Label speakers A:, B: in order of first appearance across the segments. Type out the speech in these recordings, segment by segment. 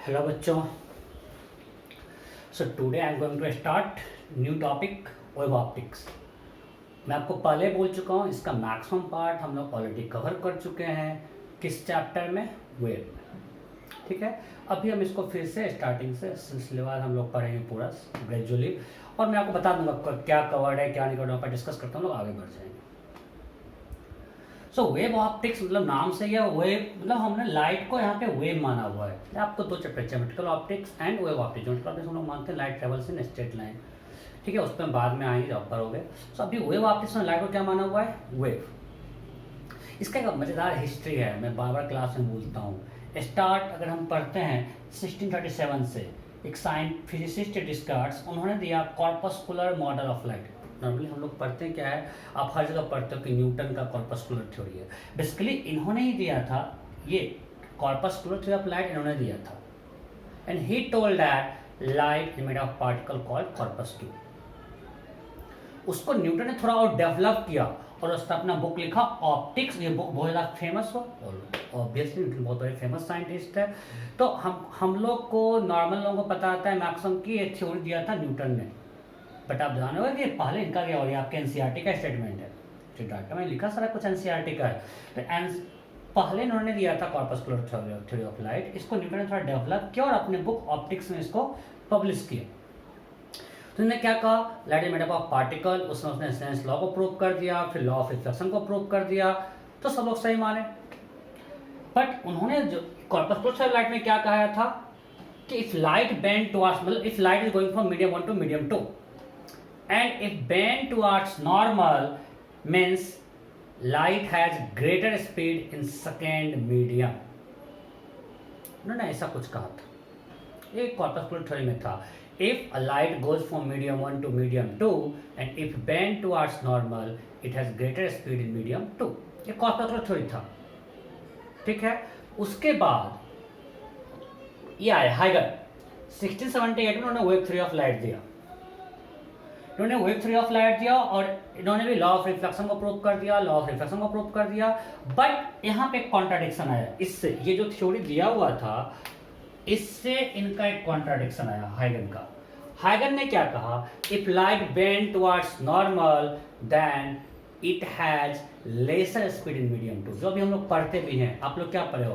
A: Hello बच्चों। So today I am going to start new topic wave optics. मैं आपको पहले बोल चुका हूँ, इसका मैक्सिमम पार्ट हम लोग ऑलरेडी कवर कर चुके हैं। किस चैप्टर में? वेब में। ठीक है, अभी हम इसको फिर से स्टार्टिंग से सिलसिलेवार हम लोग पढ़ेंगे पूरा ग्रेजुअली, और मैं आपको बता दूंगा क्या कवर्ड है क्या नहीं कवर्ड है, डिस्कस करते हम लोग आगे बढ़ जाएंगे। सो वेब ऑप्टिक्स मतलब नाम से यह वेब मतलब हमने लाइट को यहाँ पे वेब माना हुआ है। आपको दो chapter, geometrical optics and web optics. Geometrical optics हम लोग मानते हैं light travels in straight line, ठीक है, उस पर हम बाद में आएंगे जब पढ़ोगे। सो अभी वेब ऑप्टिक्स में लाइट को क्या माना हुआ है? वेब। इसका एक मज़ेदार हिस्ट्री है, मैं बार बार क्लास में बोलता हूँ। स्टार्ट अगर हम पढ़ते हैं 1637 से, एक फिजिसिस्ट डिस्कार्ड्स उन्होंने दिया corpuscular model of light. Normally हम लोग पढ़ते हैं क्या है, आप हर जगह पढ़ते हो कि न्यूटन का कॉर्पस्कुलर थ्योरी है। बेसिकली इन्होंने ही दिया था ये कॉर्पस्कुलर थ्योरी ऑफ लाइट, इन्होंने दिया था। And he told that light is made of particle called corpuscle. उसको न्यूटन ने थोड़ा और डेवलप किया और उसने अपना बुक लिखा ऑप्टिक्स। ये बुक बहुत ज़्यादा फेमस हुआ और ऑब्वियसली न्यूटन बहुत बड़े फेमस साइंटिस्ट है। तो हम लोग को नॉर्मल लोगों को पता आता है मैक्सिमम की ये थ्योरी दिया था न्यूटन ने। बट आप जाने होगा कि पहले इनका क्या हो, आपके एनसीईआरटी का स्टेटमेंट है, जो डाटा में लिखा सारा कुछ एनसीईआरटी का है। तो पहले इन्होंने दिया था कॉर्पस्कुलर थ्योरी ऑफ लाइट, इसको न्यूटन ने थोड़ा डेवलप किया और अपने बुक ऑप्टिक्स में इसको पब्लिश किया। तो उन्होंने क्या कहा, light is made up of particle, उसने सेंस लॉ को प्रूव कर दिया, फिर लॉ ऑफ रिफ्लेक्शन को प्रूव कर दिया, तो सब लोग सही माने। बट उन्होंने जो कॉर्पस्कुलर लाइट में क्या कहा था कि इफ लाइट बेंड टुवर्ड्स, मतलब if light is going from medium 1 to medium 2 and if bend towards normal means light has greater speed in second medium। उन्होंने ऐसा कुछ कहा था, एक कॉर्पस्कुलर थ्योरी में था। If a light goes from medium 1 to medium 2 and if bend towards normal it has greater speed in medium 2। ये corpuscular theory था, ठीक है। उसके बाद ये आया हाइगर 1678 में, उन्होंने वेव थ्योरी ऑफ लाइट दिया। इन्होंने वेव थ्योरी ऑफ लाइट दिया और इन्होंने भी लॉ ऑफ रिफ्लेक्शन को प्रूव कर दिया, लॉ ऑफ रिफ्लेक्शन को प्रूव कर दिया। बट यहाँ पे कॉन्ट्राडिक्शन आया इससे, ये जो थ्योरी दिया हुआ था इससे इनका एक कॉन्ट्राडिक्शन आया हाइगन का। हाइगन ने क्या कहा, if light bend towards normal then it has lesser speed in medium 2। जो अभी हम लोग पढ़ते भी हैं, आप लोग क्या पढ़े हो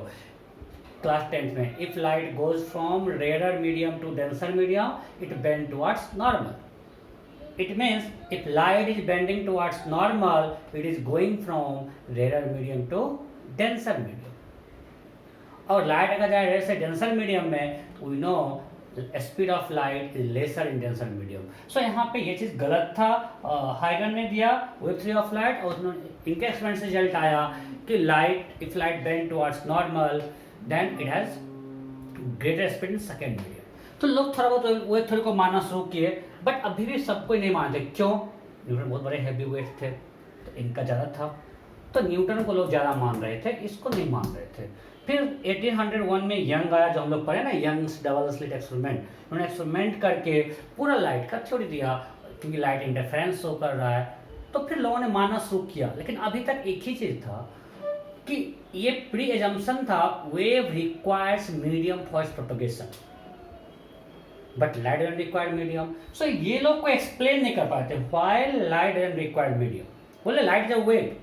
A: क्लास 10th में, if light goes from rare medium to denser medium it bend towards normal. It means if light is bending towards normal, it is going from rarer medium to denser medium। और light अगर जाए rare से denser medium में, we know speed of light is lesser in denser medium. So यहाँ पे ये चीज़ गलत था। हाइगन ने दिया वेव थ्योरी ऑफ लाइट और इनके एक्सपेरिमेंट से रिजल्ट आया कि light if light bend towards normal then it has greater speed in second medium. तो लोग थोड़ा बहुत वेव थ्योरी को मानना शुरू किए, बट अभी भी सब कोई नहीं मानते। क्यों? न्यूटन बहुत बड़े हैवी वेट थे तो इनका ज़्यादा था, तो न्यूटन को लोग ज़्यादा मान रहे थे, इसको नहीं मान रहे थे। फिर 1801 में यंग आया, जो हम लोग पढ़े ना, यंग्स डबल स्लिट एक्सपेरिमेंट। उन्होंने एक्सपेरिमेंट करके पूरा लाइट का थ्योरी दिया, क्योंकि लाइट इंटरफेरेंस शो कर रहा है, तो फिर लोगों ने मानना शुरू किया। लेकिन अभी तक एक ही चीज़ था कि ये प्री एजम्पशन था, wave requires medium for propagation but light doesn't require medium. So ये लोग को एक्सप्लेन नहीं कर पाते why light doesn't require medium. बोले light is a wave,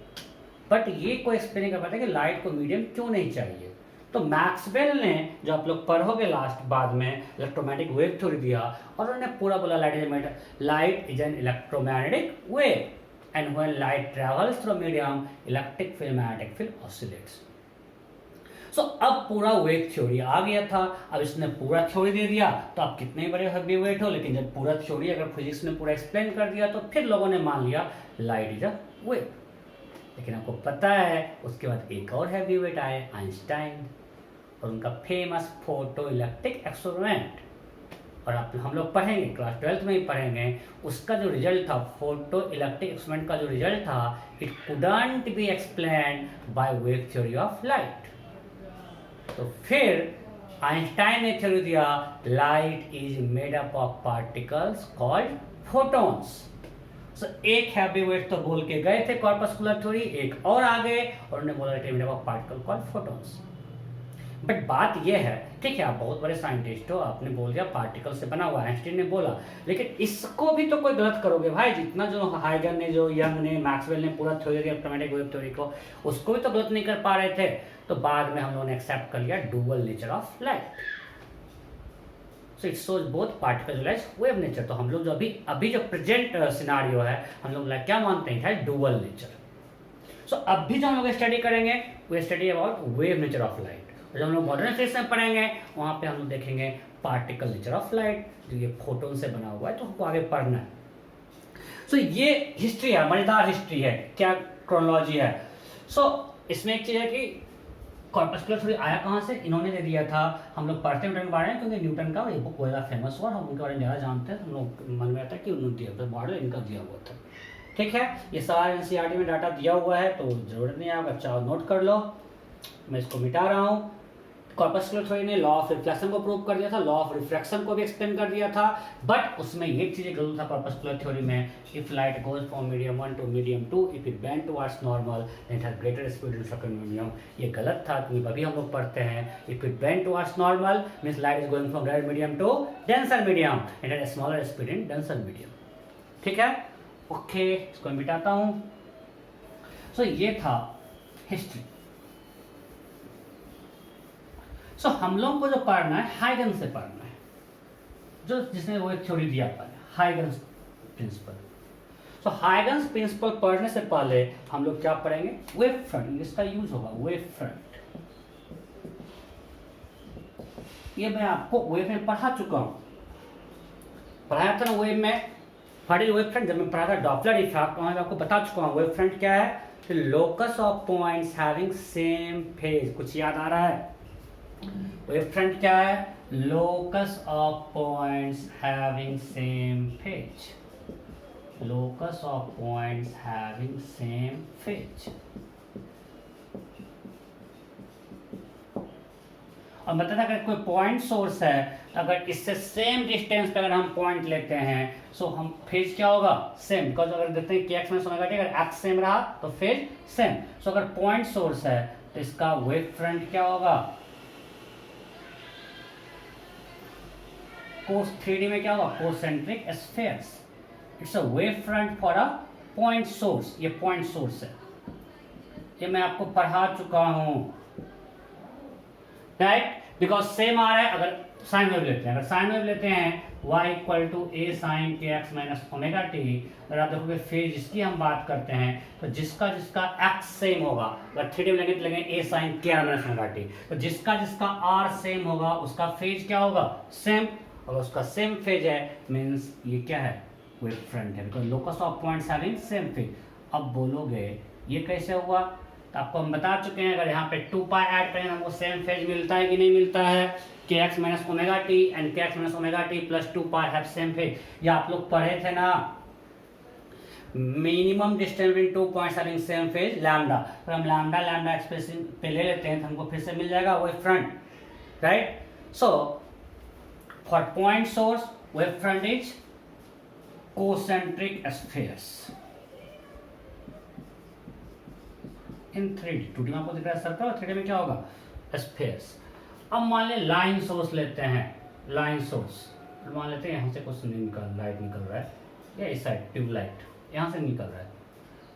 A: but ये कोई एक्सप्लेन नहीं कर पाते कि लाइट को मीडियम क्यों नहीं चाहिए। तो मैक्सवेल ने, जो आप लोग पढ़ोगे लास्ट बाद में, इलेक्ट्रोमैग्नेटिक वेव थ्योरी दिया और उन्होंने पूरा बोला light is an electromagnetic wave and when light travels through medium electric field magnetic field oscillates. So अब पूरा वेव थ्योरी आ गया था। अब इसने पूरा थ्योरी दे दिया तो आप कितने बड़े हैवी वेट हो, लेकिन जब पूरा थ्योरी अगर फिजिक्स ने पूरा एक्सप्लेन कर दिया तो फिर लोगों ने मान लिया लाइट इज अ वेव। लेकिन आपको पता है उसके बाद एक और हैवी वेट आए, आइंस्टाइन, और उनका फेमस फोटो इलेक्ट्रिक एक्सपेरिमेंट। और आप हम लोग पढ़ेंगे क्लास 12th में ही पढ़ेंगे, उसका जो रिजल्ट था फोटो इलेक्ट्रिक एक्सपेरिमेंट का जो रिजल्ट था, it couldn't be explained by wave theory of light. तो फिर आइंस्टाइन ने थ्योरी दिया light is made up of particles called photons. So एक हैवी वेट तो बोल के गए थे कॉर्पस्कुलर थ्योरी, एक और आ गए और उन्होंने बोला it is made up of particle called photons. But बात यह है, ठीक है आप बहुत बड़े साइंटिस्ट हो, आपने बोल दिया पार्टिकल से बना हुआ, आइंस्टीन ने बोला, लेकिन इसको भी तो कोई गलत करोगे भाई। जितना जो हाइगन ने, जो यंग ने, मैक्सवेल ने पूरा थ्योरी इलेक्ट्रोमैग्नेटिक वेव थ्योरी को, उसको भी तो गलत नहीं कर पा रहे थे। तो बाद में हम लोगों ने एक्सेप्ट कर लिया dual nature of light. So it shows both particle as wave nature. तो हम लोग जो अभी जो प्रेजेंट सिनारियो है, हम लोग क्या मानते हैं, डुअल नेचर। सो अब भी जो हम लोग स्टडी करेंगे वो study about wave nature of light. जब हम लोग मॉडर्न फिजिक्स में पढ़ेंगे वहाँ पे हम लोग देखेंगे पार्टिकल नेचर ऑफ लाइट, जो ये फोटोन से बना हुआ है, तो हमको आगे पढ़ना है। सो ये हिस्ट्री है, मजेदार हिस्ट्री है, क्या क्रोनोलॉजी है। सो इसमें एक चीज़ है कि कॉर्पस्कुलर थ्योरी आया कहाँ से, इन्होंने दे दिया था। हम लोग पढ़ते न्यूटन के बारे में, क्योंकि न्यूटन का ये बुक ज़्यादा फेमस हुआ, हम उनके बारे में ज़्यादा जानते हैं। हम लोग मन में आता है कि उन्होंने मॉडल इनका दिया हुआ था, ठीक है। ये सारा एनसीईआरटी में डाटा दिया हुआ है, तो जरूरत नहीं है, आप अच्छा नोट कर लो। मैं इसको मिटा रहा हूँ। कॉर्पस्कुलर थ्योरी ने लॉ ऑफ रिफ्लेक्शन को प्रूव कर दिया था, लॉ ऑफ रिफ्रैक्शन को भी एक्सप्लेन कर दिया था, बट उसमें ये चीज़ जरूर था कॉर्पस्कुलर थ्योरी में, if light goes from medium 1 to medium 2, if it bend towards normal it has greater speed in second medium. ये गलत था, क्योंकि अभी हम लोग पढ़ते हैं if it bend towards normal means light is going from rare medium to denser medium, it has smaller speed in denser medium, ठीक है। ओके, इसको मिटाता हूँ। सो ये था हिस्ट्री। सो हम लोग को जो पढ़ना है हाइगन से पढ़ना है, जो जिसने वो एक थ्योरी दिया था, हाइगन्स प्रिंसिपल। सो हाइगन्स प्रिंसिपल पढ़ने से पहले हम लोग क्या पढ़ेंगे, वेव फ्रंट, इसका यूज होगा वेव फ्रंट। ये मैं आपको वेव में पढ़ा चुका हूं, पढ़ाया था ना वेव में, वेव फ्रंट जब मैं पढ़ा था डॉपलर इफेक्ट, वहां मैं आपको बता चुका हूं वेव फ्रंट क्या है, locus of points having same phase. कुछ याद आ रहा है? वेव फ्रंट क्या है, locus of points having same phase, locus of points having same phase. और मतलब अगर कोई पॉइंट सोर्स है, अगर इससे सेम डिस्टेंस पे अगर हम पॉइंट लेते हैं, सो हम फेज क्या होगा, सेम। बिकॉज अगर देखते हैं कि एक्स माइनस ओमेगा टी, अगर एक्स सेम रहा तो फेज सेम। सो अगर पॉइंट सोर्स है तो इसका वेव फ्रंट क्या होगा, कोस 3D में क्या होगा, concentric spheres. It's a wave front for a point source. ये पॉइंट सोर्स है, ये मैं आपको पढ़ा चुका हूं, राइट। बिकॉज सेम आ रहा है। अगर साइन वेव लेते हैं, अगर साइन वेव लेते हैं y equal to A sine के एक्स माइनस ओमेगा टी, अगर आप देखोगे फेज इसकी हम बात करते हैं, तो जिसका जिसका x सेम होगा, अगर 3D लेंगे तो लेंगे ए साइन के आर माइनस ओमेगा टी, तो जिसका जिसका r सेम होगा उसका फेज क्या होगा, सेम। और उसका सेम फेज है मीन्स ये क्या है, वेव फ्रंट है, because locus of points having same phase. अब बोलोगे ये कैसे हुआ, तो आपको हम बता चुके हैं, अगर यहाँ पे 2 पाई ऐड करें हमको सेम फेज मिलता है कि नहीं मिलता है, k x minus omega t and k x minus omega t plus 2 pi have same phase. ये आप लोग पढ़े थे ना, minimum distance between 2 points having same phase lambda. तो हम लैम्डा लैम्डा एक्सप्रेशन पे ले लेते हैं तो हमको फिर से मिल जाएगा wave front, right. So for point source wave front is concentric spheres in 3D। 2D में आपको दिख रहा है सर्कल, और 3D में क्या होगा, स्फीयर्स। अब मान ले लाइन सोर्स लेते हैं, लाइन सोर्स मान लेते हैं यहाँ से कुछ लाइट निकल रहा है, या इस साइड ट्यूबलाइट यहाँ से निकल रहा है,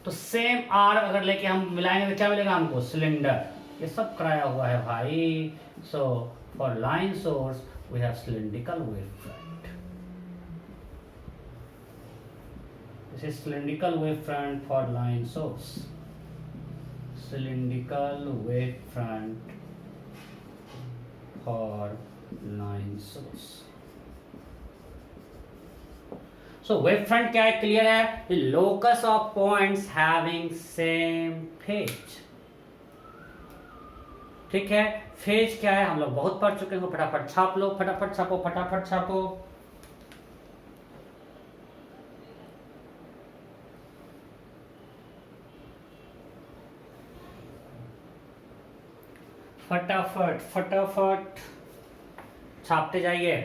A: तो सेम आर अगर लेके हम मिलाएंगे तो क्या मिलेगा हमको, सिलेंडर। ये सब कराया हुआ है भाई। So for line source we have cylindrical wave front. This is cylindrical wave front for line source, cylindrical wave front for line source. So wave front क्या है, क्लियर है, the locus of points having same phase। ठीक है, phase क्या है हम लोग बहुत पढ़ चुके हैं, फटाफट छाप लो, फटाफट छापो, फटाफट छापो। फटाफट फटाफट छापते जाइए।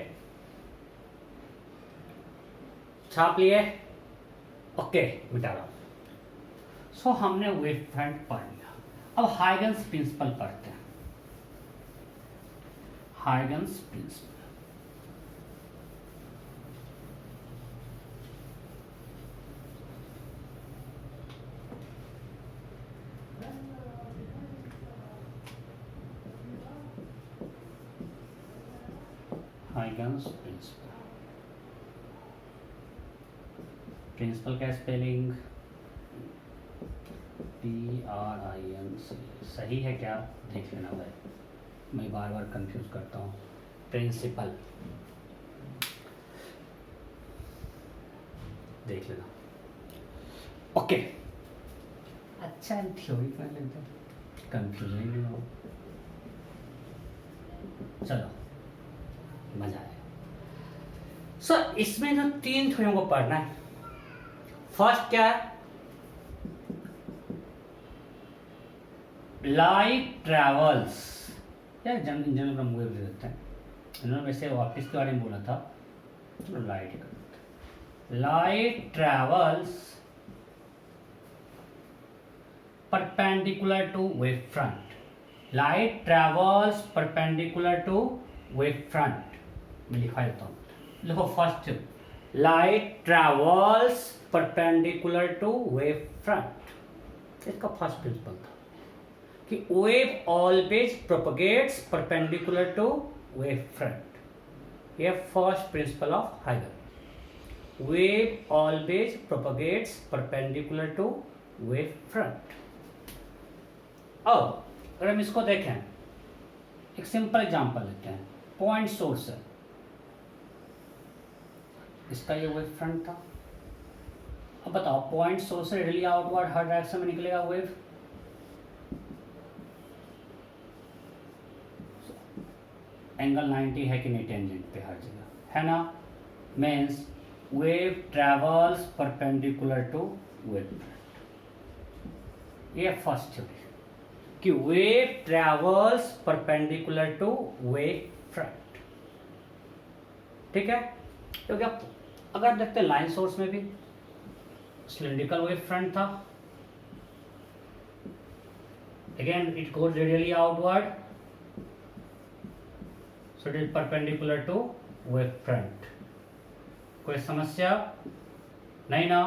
A: छाप लिए, ओके, मिटा रहा हूं। सो हमने वेव फ्रंट पढ़ लिया, अब हाइगन्स प्रिंसिपल पढ़ते हैं। Huygens principle. Huygens principle, principle का स्पेलिंग PRINC, सही है क्या देख लेना भाई, मैं बार बार कंफ्यूज करता हूँ। प्रिंसिपल देख लेना, ओके। अच्छा थ्योरी पढ़ लेते हैं, कंफ्यूज नहीं हो, चलो मजा आया। सर इसमें जो 3 थ्योरियों को पढ़ना है, फर्स्ट क्या है, लाइट ट्रेवल्स, यार जनरल ब्रह्मवेव दे देते हैं, इन्होंने वैसे वापिस के बारे में बोला था, चलो लाइट कर देते हैं। Light travels perpendicular to wave front, light travels perpendicular to wave front, मैं लिखा देता हूँ, देखो first, light travels perpendicular to wave front, इसका फर्स्ट प्रिंसिपल था कि wave always propagates perpendicular to wave front, ये फर्स्ट प्रिंसिपल ऑफ हाइगन, wave always propagates perpendicular to wave front. अब अगर हम इसको देखें, एक सिंपल एग्जांपल लेते हैं, पॉइंट सोर्स है, इसका ये वेव फ्रंट था। अब बताओ पॉइंट सोर्स से रेडियली आउटवर्ड हर डायरेक्शन में निकलेगा वेव, एंगल 90 है कि नहीं टेंजेंट पे हर जगह, है ना, means wave travels perpendicular to wave front, ये फर्स्ट थ्योरी कि wave travels perpendicular to wave front, ठीक है। तो क्या अगर देखते हैं लाइन सोर्स में भी सिलिंड्रिकल वेव फ्रंट था, again it goes radially outward, so it is perpendicular to wave front, कोई समस्या नहीं ना,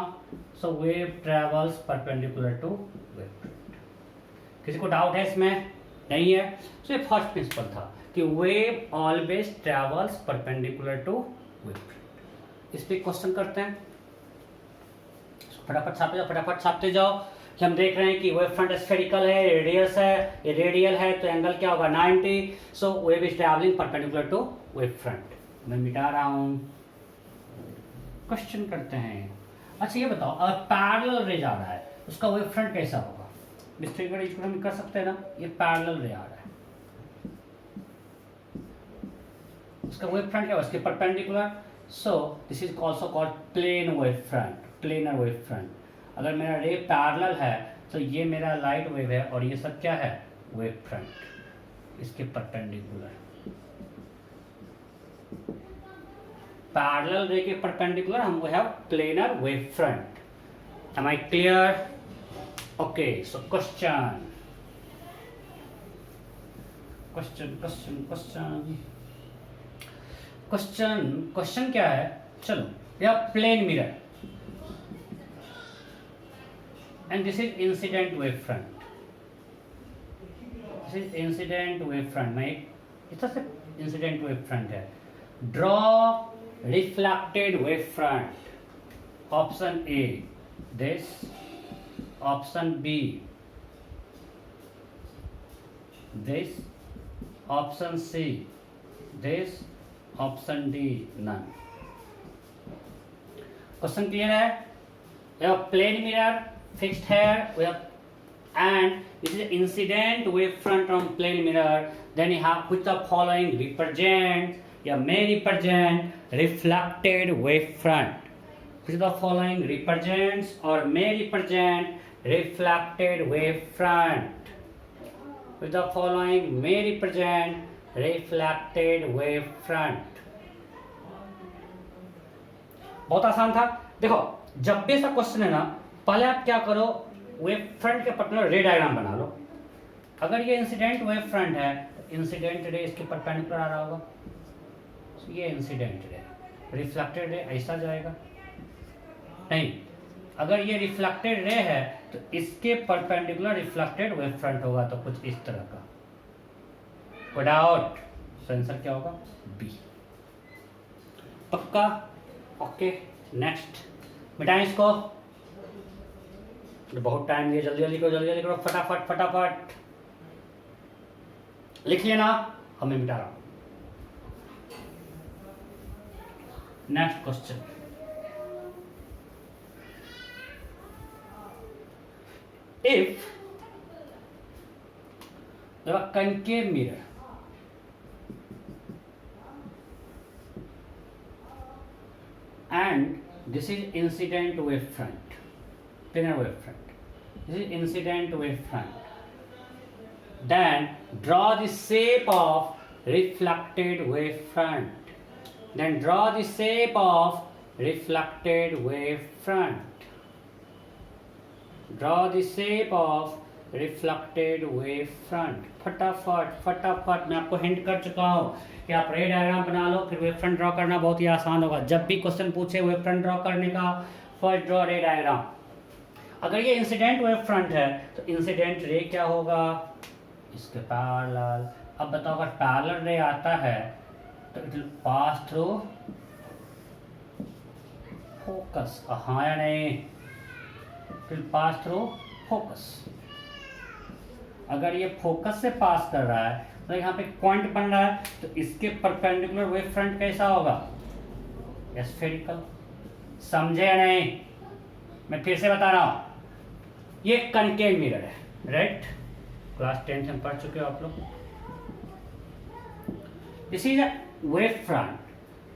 A: so wave travels perpendicular to wave front, किसी को डाउट है इसमें, नहीं है। so ये फर्स्ट प्रिंसिपल था कि wave always travels perpendicular to wave front। इस पे क्वेश्चन करते हैं, फटाफट छापते जाओ, फटाफट छापते जाओ कि हम देख रहे हैं कि वेव फ्रंट स्फेरिकल है, रेडियस है, ये रेडियल है, तो एंगल क्या होगा 90, so wave is travelling perpendicular to wave front. मैं मिटा रहा हूं, क्वेश्चन करते हैं। अच्छा ये बताओ अगर पैरेलल रे जा रहा है उसका वेव फ्रंट कैसा होगा, मिस्टेक हम कर सकते हैं ना, ये पैरेलल रे आ रहा है, उसका वेव फ्रंट क्या होगा, उसके perpendicular, so this is also called plane wave front, planar wave front. अगर मेरा रे पैरेलल है तो ये मेरा लाइट वेव है और ये सब क्या है, वेव फ्रंट, इसके परपेंडिकुलर, पैरेलल रे के परपेंडिकुलर हम have planar wave front. Am I clear? Okay, so question question question question question question क्या है, चलो यह plane mirror and this is incident wave front, this is incident wave front, मैं इस तरह से incident wave front है, draw reflected wave front, option A this, option B this, option C this, option D none। Question clear है? यह plane mirror fixed here we have, and this is incident wave front from plane mirror, then you have which the following represent या may represent reflected wave front, which the following represents or may represent reflected wave front, which the following may represent reflected wave front। बहुत आसान था। देखो जब भी ऐसा question है ना, पहले आप क्या करो, वेव फ्रंट के पर्टिकुलर रे डायग्राम बना लो। अगर ये इंसिडेंट वेव फ्रंट है इंसिडेंट रे इसके परपेंडिकुलर आ रहा होगा, so ये इंसिडेंट रे, रिफ्लेक्टेड रे ऐसा जाएगा नहीं, अगर ये रिफ्लेक्टेड रे है तो इसके परपेंडिकुलर रिफ्लेक्टेड वेव फ्रंट होगा, तो कुछ इस तरह का, विदाउट, सो आंसर क्या होगा बी। पक्का? ओके, नेक्स्ट मिटाएं इसको, तो बहुत टाइम दिया, जल्दी जल्दी करो, जल्दी जल्दी करो, फटाफट फटाफट लिख लेना, हमें मिटा रहा हूं। Next question, if the concave mirror and this is incident wave front, thinner wave front, this is incident wave front, then draw the shape of reflected wave front, then draw the shape of reflected wave front, draw the shape of reflected wave front। फटाफट फटाफट, मैं आपको hint कर चुका हूँ कि आप रे डायग्राम बना लो, फिर वेव फ्रंट ड्रॉ करना बहुत ही आसान होगा। जब भी क्वेश्चन पूछे वेव फ्रंट ड्रॉ करने का, फर्स्ट ड्रॉ रे डायग्राम। अगर ये इंसिडेंट वेव फ्रंट है तो इंसिडेंट रे क्या होगा, इसके पैरेलल। अब बताओ अगर पैरेलल रे आता है तो it will pass through focus, हाँ या नहीं, it will pass through focus. अगर ये फोकस से पास कर रहा है तो यहाँ पे पॉइंट बन रहा है, तो इसके परपेंडिकुलर वेव फ्रंट कैसा होगा, स्फेरिकल। समझे या नहीं? मैं फिर से बता रहा हूँ, ये कनकेव मिरर है, राइट? क्लास 10 में पढ़ चुके हो आप लोग। This is a wave front,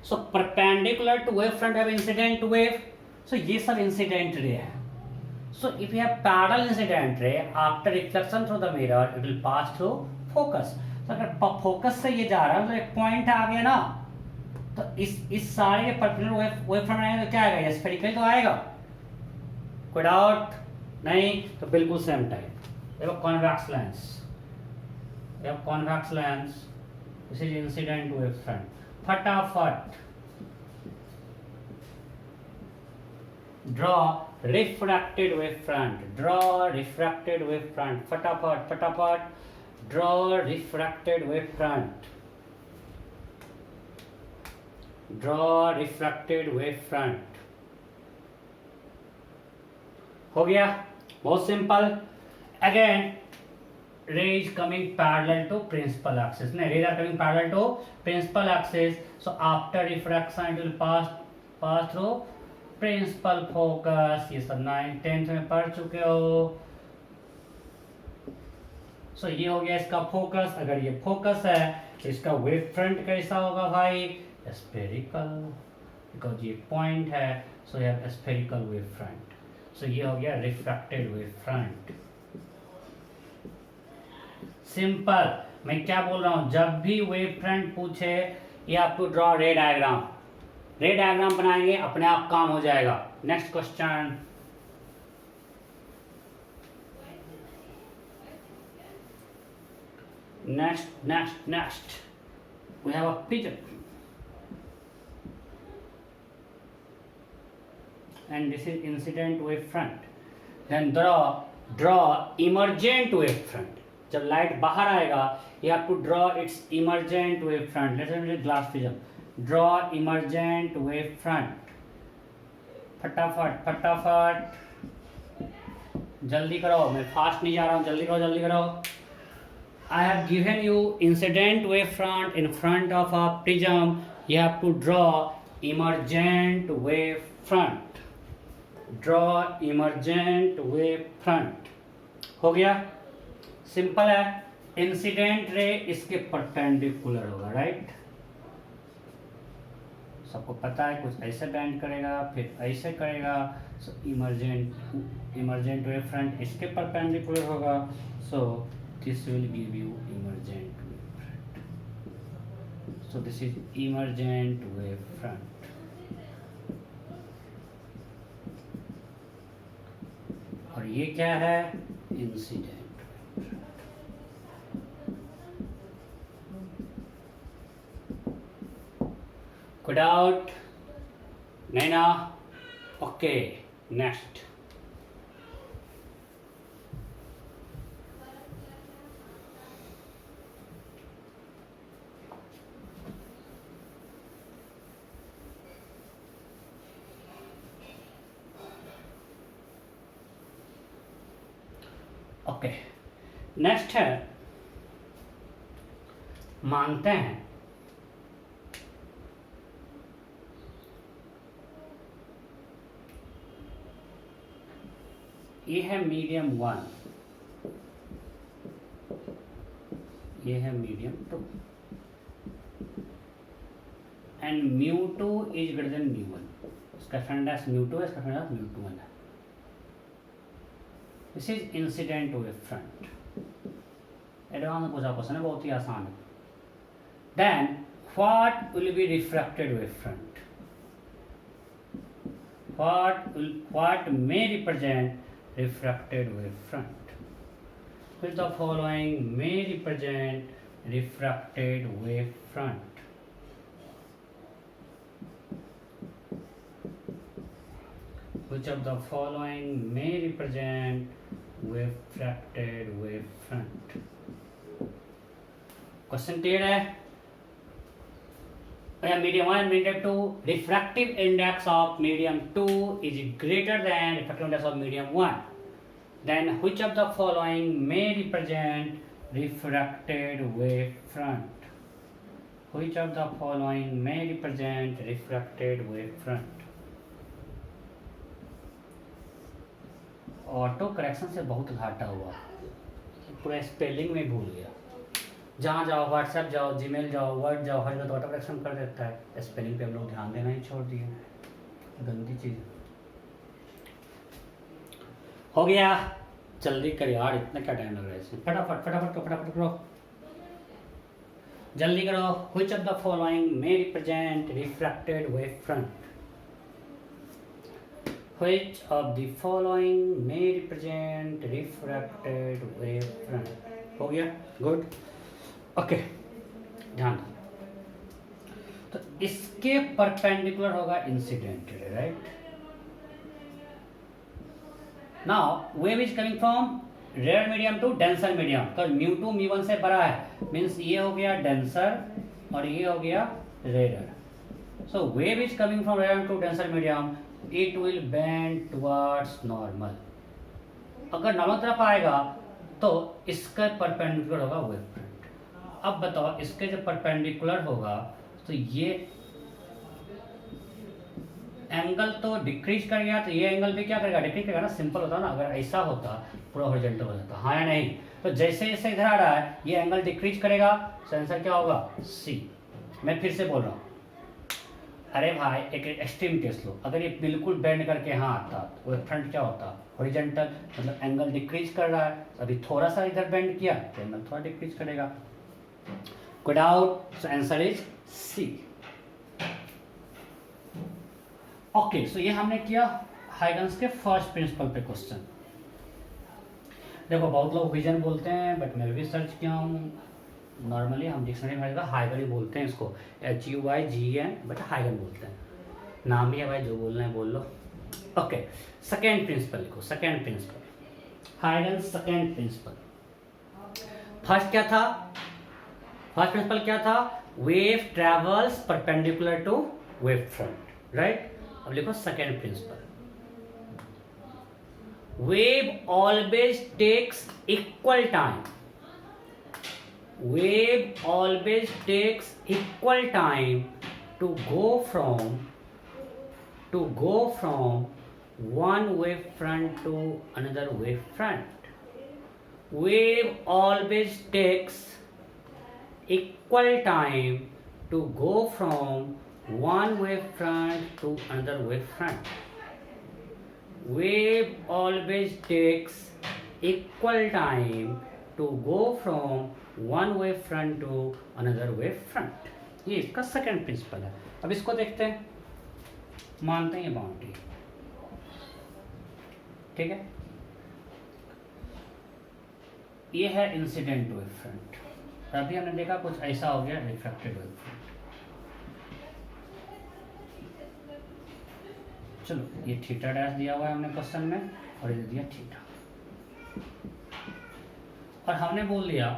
A: so perpendicular to wave front have incident wave, so ये सब इंसिडेंट रे है। So if you have parallel incident ray after reflection through the mirror, it will pass through focus. तो अगर focus से ये जा रहा है तो एक पॉइंट आ गया ना, तो इस सारे के परपेंडिकुलर वेव फ्रंट आएगा तो क्या आएगा, स्फेरिकल तो आएगा, कोई डाउट नहीं? तो बिल्कुल सेम टाइप। देखो कॉन्वेक्स लेंस, देखो convex lens, this is incident wave front. फटाफट draw refracted wave front, draw refracted wave front, फटाफट फटाफट draw refracted wave front, draw refracted wave front। हो गया, बहुत simple. Again ray is coming parallel to principal axis, नहीं, rays are coming parallel to principal axis, so after refraction it will pass through principal focus. ये सब 9th 10th में पढ़ चुके हो। सो ये हो गया इसका फोकस। अगर ये फोकस है तो इसका वेव फ्रंट कैसा होगा भाई, स्फेरिकल, बिकॉज ये पॉइंट है, सो ये स्फेरिकल वेव फ्रंट। सो ये हो गया रिफ्रैक्टेड वेव फ्रंट। सिंपल। मैं क्या बोल रहा हूं, जब भी वेव फ्रंट पूछे ये आपको ड्रॉ रे डायग्राम, रे डायग्राम बनाएंगे, अपने आप काम हो जाएगा। Next question, next we have a pigeon and this is incident wave front, then draw emergent wave front। जब लाइट बाहर आएगा you have to draw its emergent wave front। let's say glass prism, draw emergent wave front। फटाफट फटाफट जल्दी करो, मैं fast नहीं जा रहा हूँ, जल्दी करो जल्दी करो। I have given you incident wave front in front of a prism, you have to draw emergent wave front, draw emergent wave front। हो गया, सिंपल है। इंसिडेंट रे इसके परपेंडिकुलर होगा, राइट? सबको पता है, कुछ ऐसे बेंड करेगा फिर ऐसे करेगा, सो इमर्जेंट वेव फ्रंट इसके परपेंडिकुलर होगा, सो this will give you emergent wave front। so this is emergent wave front। और ये क्या है, incident. Good out. Naina. Okay. Next. Okay next है मानते हैं ये है मीडियम 1, ये है medium 2 and μ2 is greater than μ1. इसका फ्रेंड μ2 है, इसका फ्रेंड μ1 है. This is incident wave front. Advance में पूछा क्वेश्चन है, बहुत ही आसान है. Then what will be refracted wave front? What may represent refracted wave front? Which the following may represent refracted wave front? Which of the following may represent refracted wave front? Question clear है? Medium 1, medium 2, refractive index of medium 2 is greater than refractive index of medium 1. Then which of the following may represent refracted wave front? Which of the following may represent refracted wave front? Auto correction से बहुत घाटा हुआ, पूरा spelling में भूल गया. जहाँ जाओ, व्हाट्सएप जाओ, जीमेल जाओ, वर्ड जाओ, हर जगह ऑटो करेक्शन कर देता है. स्पेलिंग पे हम लोग ध्यान देना ही छोड़ दिए. गंदी चीज़ हो गया. जल्दी कर यार, इतना क्या टाइम लग रहा है इसमें. फटाफट फटाफट फटाफट करो, जल्दी करो. Which of the following may represent refracted wave front? Which of the following may represent refracted wave front? हो गया, गुड. ओके, ध्यान दो. तो इसके परपेंडिकुलर होगा incident ray, right? Now wave is coming from rare medium to denser medium. तो μ2 μ1 से बड़ा है, मीन्स ये हो गया डेंसर और ये हो गया rare. So wave is coming from rare to denser medium, it will bend towards normal. अगर नॉर्मल तरफ आएगा तो इसका परपेंडिकुलर होगा वेव फ्रंट. अब बताओ, इसके जब परपेंडिकुलर होगा तो ये एंगल तो डिक्रीज कर गया, तो ये एंगल भी क्या करेगा? डिक्रीज करेगा ना. सिंपल होता ना, अगर ऐसा होता पूरा हॉरिजॉन्टल हो जाता. हाँ या नहीं? तो जैसे जैसे इधर आ रहा है ये एंगल डिक्रीज करेगा, तो आंसर क्या होगा? सी. मैं फिर से बोल रहा हूँ, अरे भाई एक एक्सट्रीम केस लो. अगर ये बिल्कुल बेंड करके यहाँ आता तो वो फ्रंट क्या होता? हॉरिजॉन्टल. मतलब एंगल डिक्रीज कर रहा है, अभी थोड़ा सा इधर बेंड किया तो एंगल थोड़ा डिक्रीज करेगा. Good out. So answer is C. Okay, so ये हमने किया हाइगन्स के फर्स्ट प्रिंसिपल पे क्वेश्चन. देखो बहुत लोग विजन बोलते हैं, बट मैं भी सर्च किया हूँ. नॉर्मली हम डिक्शनरी में हाइगन ही बोलते हैं इसको, HUYGEN, बट हाइगन बोलते हैं. नाम भी है भाई, जो बोलना है बोल लो. ओके, सेकेंड प्रिंसिपल लिखो. सेकेंड प्रिंसिपल हाइगन सेकेंड प्रिंसिपल. फर्स्ट क्या था? फर्स्ट प्रिंसिपल क्या था? Wave travels perpendicular to wave front, right? अब लिखो second principle. Wave always takes equal time. Wave always takes equal time to go from one wave front to another wave front. Wave always takes equal time to go from one wave front to another wave front. Wave always takes equal time to go from one wave front to another wave front. ये इसका second principal है. अब इसको देखते हैं, मानते हैं ये बाउंड्री, ठीक है. ये है इंसिडेंट वेव फ्रंट. अभी हमने देखा कुछ ऐसा हो गया रिफ्रैक्टेड वेव फ्रंट. चलो ये थीटा डैश दिया हुआ है हमने क्वेश्चन में और ये दिया थीटा, और हमने बोल दिया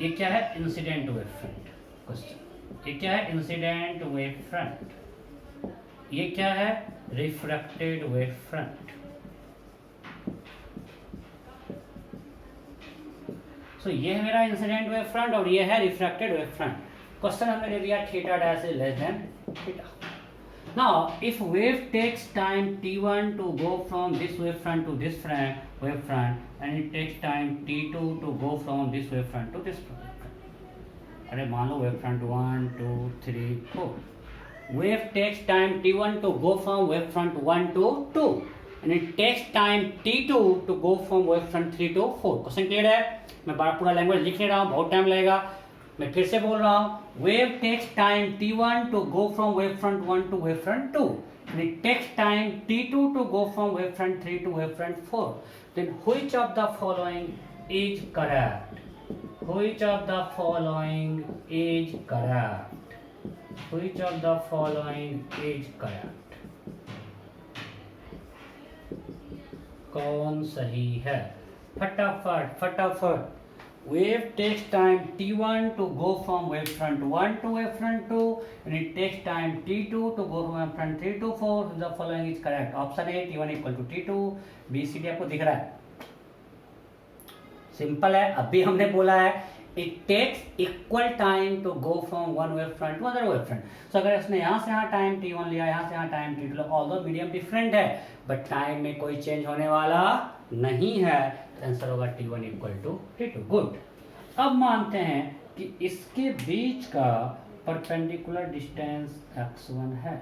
A: ये क्या है, इंसिडेंट वेव फ्रंट। क्वेश्चन, ये क्या है, इंसिडेंट वेव फ्रंट, ये क्या है, रिफ्रैक्टेड वेव फ्रंट। सो ये है मेरा इंसिडेंट वेव फ्रंट और ये है रिफ्रैक्टेड वेव फ्रंट। क्वेश्चन हमने ले लिया theta dash is less then theta. Now, if wave takes time t1 to go from this wavefront to this wavefront, and it takes time t2 to go from this wavefront to this wavefront. अरे मान लो wavefront 1, 2, 3, 4. Wave takes time t1 to go from wavefront 1 to 2, and it takes time t2 to go from wavefront 3 to 4. Question clear है? मैं पूरा language लिख नहीं रहा हूँ, बहुत टाइम लगेगा। मैं फिर से बोल रहा हूँ, wave takes time t1 to go from wavefront 1 to wavefront 2, and it takes time t2 to go from wavefront 3 to wavefront 4. Then which of the following is correct? Which of the following is correct? Which of the following is correct? कौन सही है? फटाफट फटाफट। Wave takes time t1 to go from wavefront 1 to wavefront 2, and it takes time t2 to go from wavefront 3 to 4. The following is correct. Option A t1 equal to t2, B C D आपको दिख रहा है, simple है। अभी हमने बोला है it takes equal time to go from one wavefront to other wavefront. So अगर इसने यहाँ से यहाँ टाइम t1 लिया, यहाँ से यहाँ टाइम t2 लिया, ऑल्दो मीडियम डिफरेंट है बट टाइम में कोई चेंज होने वाला नहीं है, आंसर होगा t1 equal to t2। Good. अब मानते हैं कि इसके बीच का परपेंडिकुलर डिस्टेंस x1 है,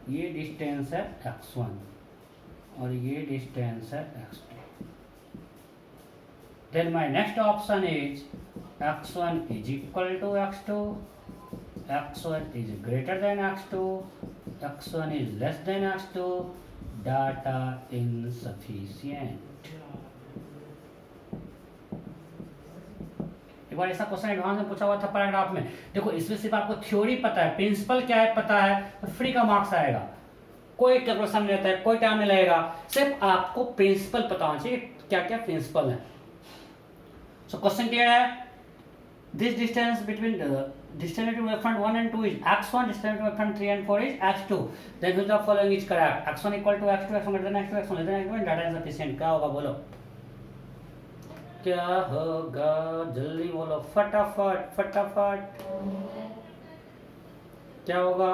A: ये डिस्टेंस है x1 और ये डिस्टेंस है x2। Then my next option is x1 is equal to x2, x1 is greater than x2, x1 is less than x2, data insufficient। एक बार ऐसा क्वेश्चन एडवांस में पूछा हुआ था पैराग्राफ में। देखो इसमें सिर्फ आपको थ्योरी पता है, प्रिंसिपल क्या है पता है, तो फ्री का मार्क्स आएगा, कोई कैलकुलेशन नहीं रहता है, कोई टाइम नहीं लगेगा, सिर्फ आपको प्रिंसिपल पता होना चाहिए क्या क्या प्रिंसिपल है। सो क्वेश्चन क्लियर है? This distance between distance between wavefront 1 and 2 is x1, distance between wavefront 3 and 4 is x2. Then which of the following is correct? x1 equal to x2, x1 greater than x2, x1 less than x2, and data insufficient। क्या होगा बोलो, क्या होगा, जल्दी बोलो, फटाफट फटाफट, क्या होगा,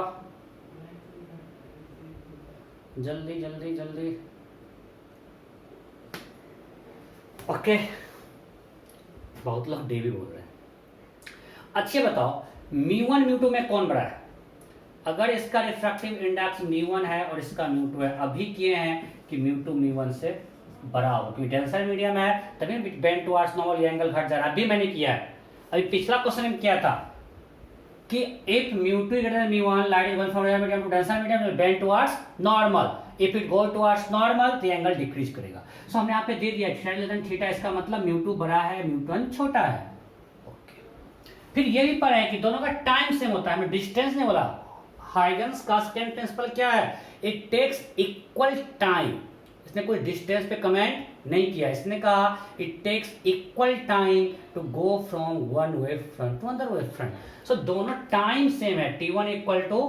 A: जल्दी जल्दी जल्दी। ओके, बहुत लोग डे भी बोल रहे हैं। अच्छे बताओ μ1 μ2 में कौन बड़ा है? अगर इसका रिफ्रैक्टिव इंडेक्स μ1 है और इसका μ2 है, अभी किए हैं कि μ2 μ1 से बड़ा हो, क्योंकि डेंसर मीडियम है तभी बेंड टुवर्ड्स नॉर्मल, ये एंगल घट जा रहा है। अभी मैंने किया है, अभी पिछला क्वेश्चन में किया था कि if μ2 greater than μ1 light is going from denser medium to denser medium bend towards normal, if it go towards normal तो एंगल डिक्रीज करेगा। सो हमने यहाँ पे दे दिया थीटा लेस देन थीटा, इसका मतलब μ2 बड़ा है μ1 छोटा है। फिर ये भी पढ़ा है कि दोनों का टाइम सेम होता है, मैं डिस्टेंस नहीं बोला। हाइगन्स का सेकंड प्रिंसिपल क्या है? It takes equal time. इसने कोई डिस्टेंस पे कमेंट नहीं किया, इसने कहा it takes equal time to go from one wave front to other wave front. So दोनों टाइम सेम है, t1 इक्वल टू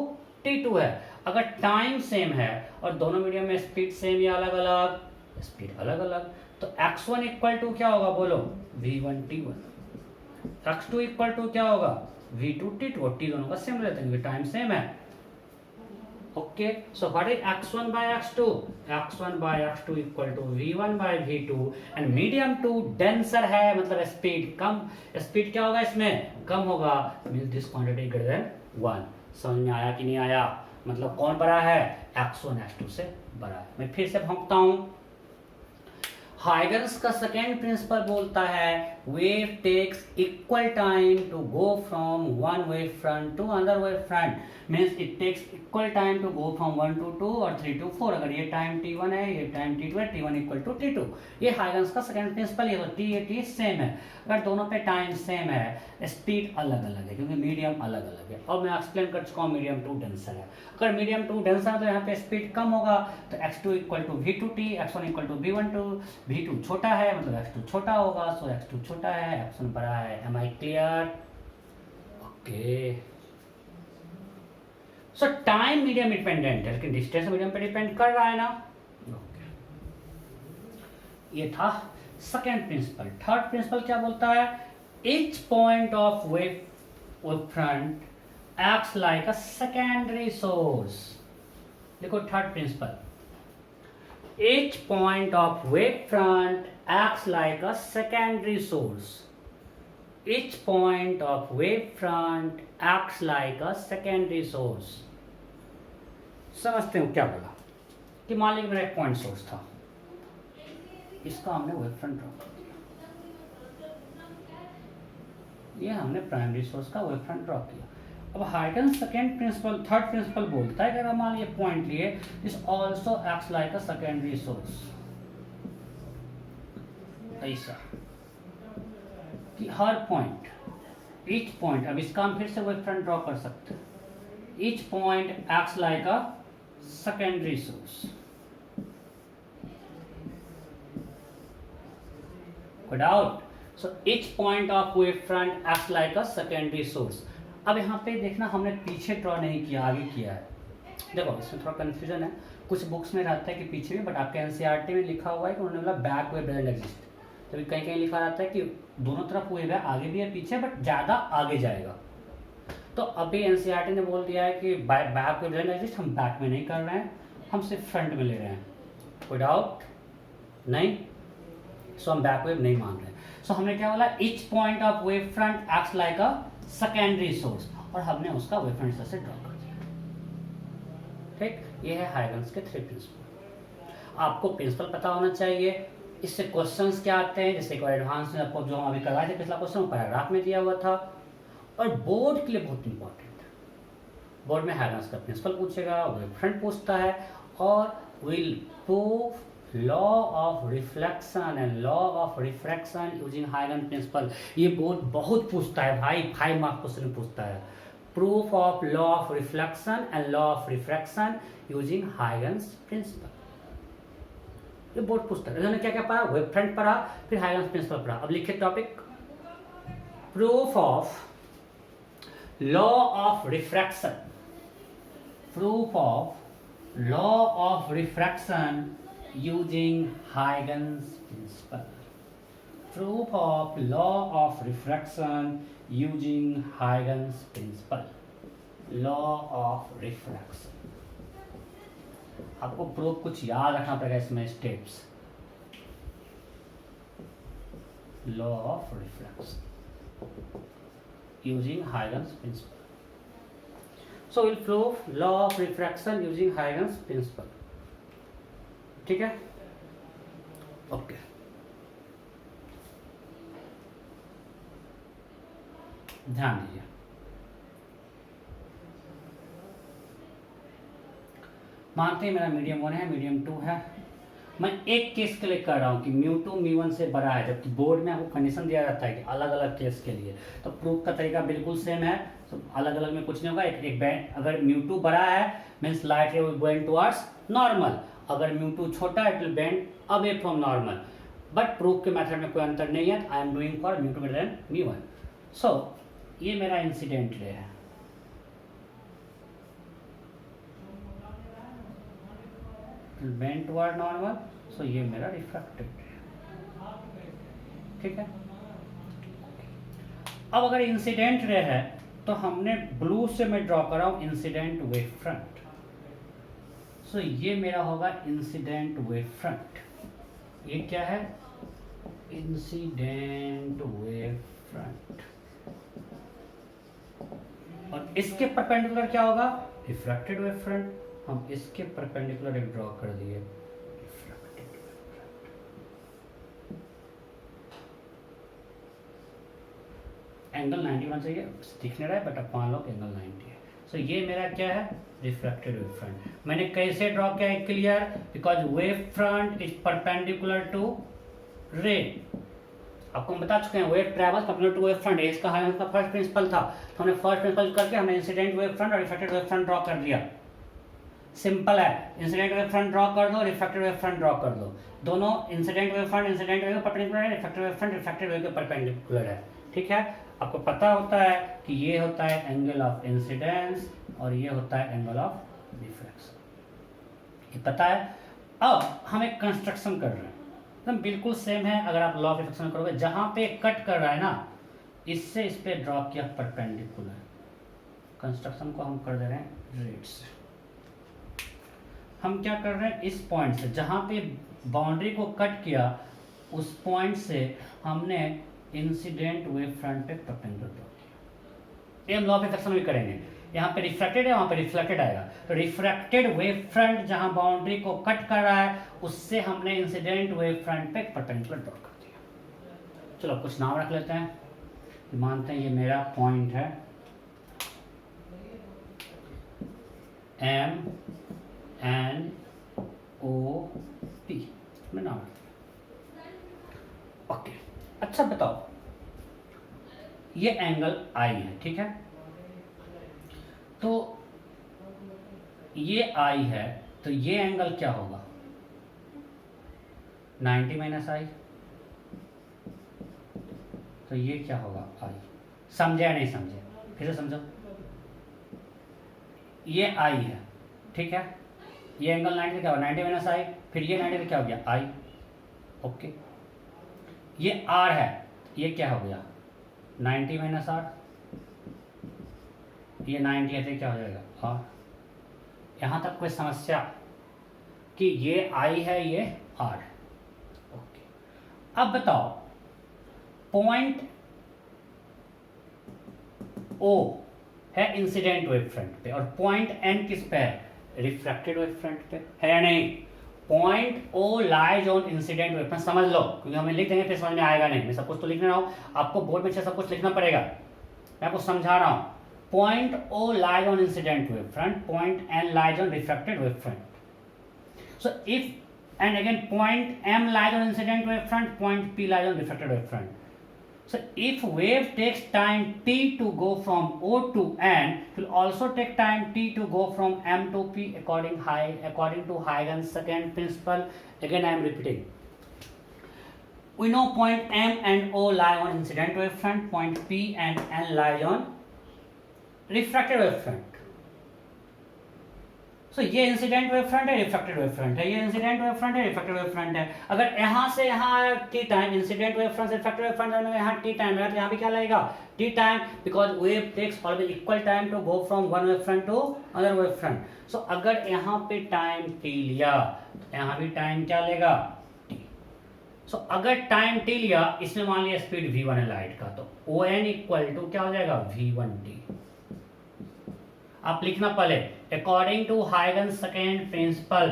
A: t2 है। अगर टाइम सेम है और दोनों मीडियम में स्पीड सेम या अलग अलग, स्पीड अलग अलग, तो x1 इक्वल टू क्या होगा बोलो, v1 t1, x2 equal to क्या होगा, v2 t2, और t दोनों का सेम रहता है, time same okay. So, what what इज x1 by x2? x1 by x2 equal to v1 by v2, and medium to denser है, मतलब स्पीड कम, स्पीड क्या होगा इसमें, कम होगा, means this quantity greater than 1। समझ में आया कि नहीं आया? मतलब कौन बड़ा है, x1 x2 से बड़ा है। मैं फिर से भौंकता हूं, हाइगन्स का सेकेंड प्रिंसिपल बोलता है wave takes equal time to go from one wave front to another wave front, means it takes equal time to go from 1 to 2 और 3 to 4। अगर ये टाइम t1 है, ये टाइम t2 है, t1 equal to t2, ये Huygens का second principal है। तो t सेम है, अगर दोनों पे टाइम सेम है, स्पीड अलग अलग है क्योंकि मीडियम अलग अलग है। और मैं एक्सप्लेन कर चुका हूँ मीडियम टू डेंसर है। अगर मीडियम टू डेंसर है तो यहाँ पे स्पीड कम होगा, तो x2 equal to v2t, x1 equal to v1 v2 छोटा है मतलब x2 छोटा होगा, सो x2 छोटा है, x1 बड़ा है। Am I clear? Okay. So time medium dependent है लेकिन डिस्टेंस मीडियम पे डिपेंड कर रहा है ना। ओके, ये था सेकेंड प्रिंसिपल। थर्ड प्रिंसिपल क्या बोलता है? each point of wave front acts like a secondary source। देखो third principal, each point of wave front acts like a secondary source। each point of wave front acts like a secondary source। समझते हो क्या बोला? कि मान लीजिए मेरा एक पॉइंट सोर्स था, इसका हमने वेव फ्रंट ड्रॉ कर दिया, ये हमने प्राइमरी सोर्स का वेव फ्रंट ड्रॉ किया। अब Huygens second principle, third principle बोलता है कि अगर मान ये पॉइंट लिए, this also acts like a secondary source. ऐसा कि हर पॉइंट, ईच पॉइंट, अब इसका हम फिर से वेव फ्रंट ड्रॉ कर सकते हैं, each point acts like a secondary source. Good out. So each point of wave front acts like a secondary source। अब यहाँ पे देखना हमने पीछे ड्रॉ नहीं किया, आगे किया है। देखो इसमें थोड़ा कंफ्यूजन है, कुछ बुक्स में रहता है कि पीछे में, बट आपके एनसीईआरटी में लिखा हुआ है कि उन्होंने बोला बैक वेव डजंट एग्जिस्ट। तो कहीं कहीं लिखा रहता है कि दोनों तरफ वेव है, आगे भी है पीछे, बट ज़्यादा आगे जाएगा। तो अभी एनसीईआरटी ने बोल दिया है कि बैक वेव डजंट एग्जिस्ट, हम बैक में नहीं कर रहे हैं, हम सिर्फ फ्रंट में ले रहे हैं। कोई डाउट नहीं? सो हम बैक वेव नहीं मान रहे। सो हमने क्या बोला? Each point of wave front acts like a secondary source, और हमने उसका वेव फ्रंट से ड्रॉ कर दिया। ठीक, ये है हाइगन्स के थ्री प्रिंसिपल। आपको प्रिंसिपल पता होना चाहिए। इससे क्वेश्चंस क्या आते हैं, जैसे एक बार एडवांस में आपको जो हम अभी करवाए थे पिछला क्वेश्चन पैराग्राफ में दिया हुआ था, और बोर्ड के लिए बहुत इंपॉर्टेंट है। बोर्ड में हाइगन्स का प्रिंसिपल पूछेगा, वेव फ्रंट पूछता है, और will prove law of reflection and law of refraction using Huygens principle। ये बोर्ड बहुत पूछता है भाई, 5 मार्क क्वेश्चन पूछता है। Proof of law of reflection and law of refraction using Huygens principle, ये बोर्ड पूछता है। इन्होंने क्या क्या पढ़ा? वेव फ्रंट पढ़ा, फिर हाइगन्स प्रिंसिपल पढ़ा। अब लिखिए topic, proof of law of refraction, proof of law of refraction using Huygens principle। Proof of law of refraction using Huygens principle। Law of refraction। आपको प्रूफ कुछ याद रखना पड़ेगा इसमें steps. Law of refraction using Huygens principle। So we'll prove law of refraction using Huygens principle। ठीक है? Okay, ध्यान दीजिए। मानते हैं मेरा मीडियम 1 है, मीडियम 2 है। मैं एक केस के लिए कर रहा हूं कि μ2 μ1 से बड़ा है, जबकि बोर्ड में आपको कंडीशन दिया जाता है कि अलग अलग केस के लिए। तो प्रूफ का तरीका बिल्कुल सेम है, तो अलग अलग में कुछ नहीं होगा। एक बैंड अगर μ2 बड़ा है means light ray will going towards normal, अगर μ2 छोटा है it will bend away from normal. But proof के मेथड में कोई अंतर नहीं है। I am doing for μ2 greater than μ1। So ये मेरा इंसिडेंट रे है, बेंड टुवर्ड नॉर्मल। सो ये मेरा रिफ्रैक्टेड रे, ठीक है? अब अगर इंसिडेंट रे है तो हमने ब्लू से मैं ड्रॉ कर रहा हूं इंसिडेंट वेव फ्रंट। सो ये मेरा होगा इंसिडेंट वेव फ्रंट। ये क्या है? Incident wave front. और इसके परपेंडिकुलर क्या होगा? Refracted wave front. हम इसके परपेंडिकुलर एक ड्रॉ कर दिए, रिफ्रैक्टेड वेव फ्रंट। एंगल 90 होना चाहिए, दिख नहीं रहा है बट अब मान लो एंगल 90 है। सो ये मेरा क्या है, रिफ्रैक्टेड वेव फ्रंट। मैंने कैसे ड्रॉ किया है clear, because wave front is perpendicular to ray. आपको हम बता चुके हैं wave travels perpendicular to wave front, इसका हमारा फर्स्ट प्रिंसिपल था। तो हमने फर्स्ट प्रिंसिपल करके हमने इंसिडेंट वेव फ्रंट और रिफ्रैक्टेड वेव फ्रंट ड्रॉ कर दिया। सिंपल है, इंसिडेंट वेव फ्रंट ड्रॉ कर दो, रिफ्रैक्टेड वेव फ्रंट ड्रॉ कर दो। दोनों incident wave front incident wave के परपेंडिकुलर है, refracted wave front refracted wave के परपेंडिकुलर है। ठीक है, आपको पता होता है कि ये होता है एंगल ऑफ इंसिडेंस और ये होता है एंगल ऑफ रिफ्रैक्शन, ये पता है। अब हम एक कंस्ट्रक्शन कर रहे हैं, एकदम बिल्कुल सेम है। अगर आप लॉ ऑफ रिफ्रैक्शन करोगे, जहां पे कट कर रहा है ना, इससे इस पे ड्रॉ किया परपेंडिकुलर, कंस्ट्रक्शन को हम कर दे रहे हैं रेड से। हम क्या कर रहे हैं, इस पॉइंट से जहां पे बाउंड्री को कट किया, उस पॉइंट से हमने इंसिडेंट वेव फ्रंट पे परपेंडिकुलर ड्रॉ किया। ये हम लॉ ऑफ रिफ्रैक्शन में करेंगे। यहाँ पे रिफ्रैक्टेड है, वहां पे रिफ्लेक्टेड आएगा, तो रिफ्रैक्टेड वेव फ्रंट जहां बाउंड्री को कट कर रहा है, उससे हमने इंसिडेंट वेव फ्रंट पे परपेंडिकुलर ड्रॉ कर दिया। चलो कुछ नाम रख लेते हैं, मानते हैं ये मेरा पॉइंट है एम एन ओ पी, मैं नाम रख दिया। ओके, अच्छा बताओ, ये एंगल आई है, ठीक है, तो ये आई है, तो ये एंगल क्या होगा, 90 माइनस आई, तो ये क्या होगा आई। समझे या नहीं समझे, फिर से समझो। ये आई है, ठीक है, ये एंगल 90 क्या होगा, 90 माइनस आई, फिर ये 90 क्या हो गया आई। ओके, ये आर है, ये क्या हो गया 90 माइनस आर, ये 90 है, तो क्या हो जाएगा आर। यहां तक कोई समस्या कि ये आई है, ये आर है। ओके, अब बताओ पॉइंट ओ है इंसिडेंट वेव फ्रंट पे और पॉइंट एन किस पे है, रिफ्रैक्टेड वेव फ्रंट पे है या नहीं। Point O lies on incident wave front, समझ लो, क्योंकि हमें लिख देंगे फिर समझ में आएगा नहीं। मैं सब कुछ तो लिख रहा हूं, आपको बोर्ड में सब कुछ लिखना पड़ेगा, मैं आपको समझा रहा हूं। Point O lies on incident wave front, point N lies on refracted wave front. So if, and again point M lies on incident wave front, point P lies on refracted wave front. So if wave takes time t to go from O to N, it will also take time t to go from M to P according to Huygens second principle. Again I am repeating. We know point M and O lie on incident wave front, point P and N lie on refracted wave front. So ये incident wave front है, refracted wave front है, ये incident wave front है, refracted wave front है। अगर यहां से यहां T time, incident wave front से रिफ्रैक्टेड वेव फ्रंट में यहां टी टाइम है, तो यहां भी क्या लगेगा T time, because wave takes always equal time to go from one wave front to other wave front. So अगर यहां पे टाइम टी लिया, तो यहां भी टाइम क्या लेगा टी। सो अगर टाइम टी लिया, इसमें मान लिया स्पीड v1 है लाइट का, तो ओ एन इक्वल टू क्या हो जाएगा v1t। आप लिखना पहले अकॉर्डिंग टू हाइगन second principle,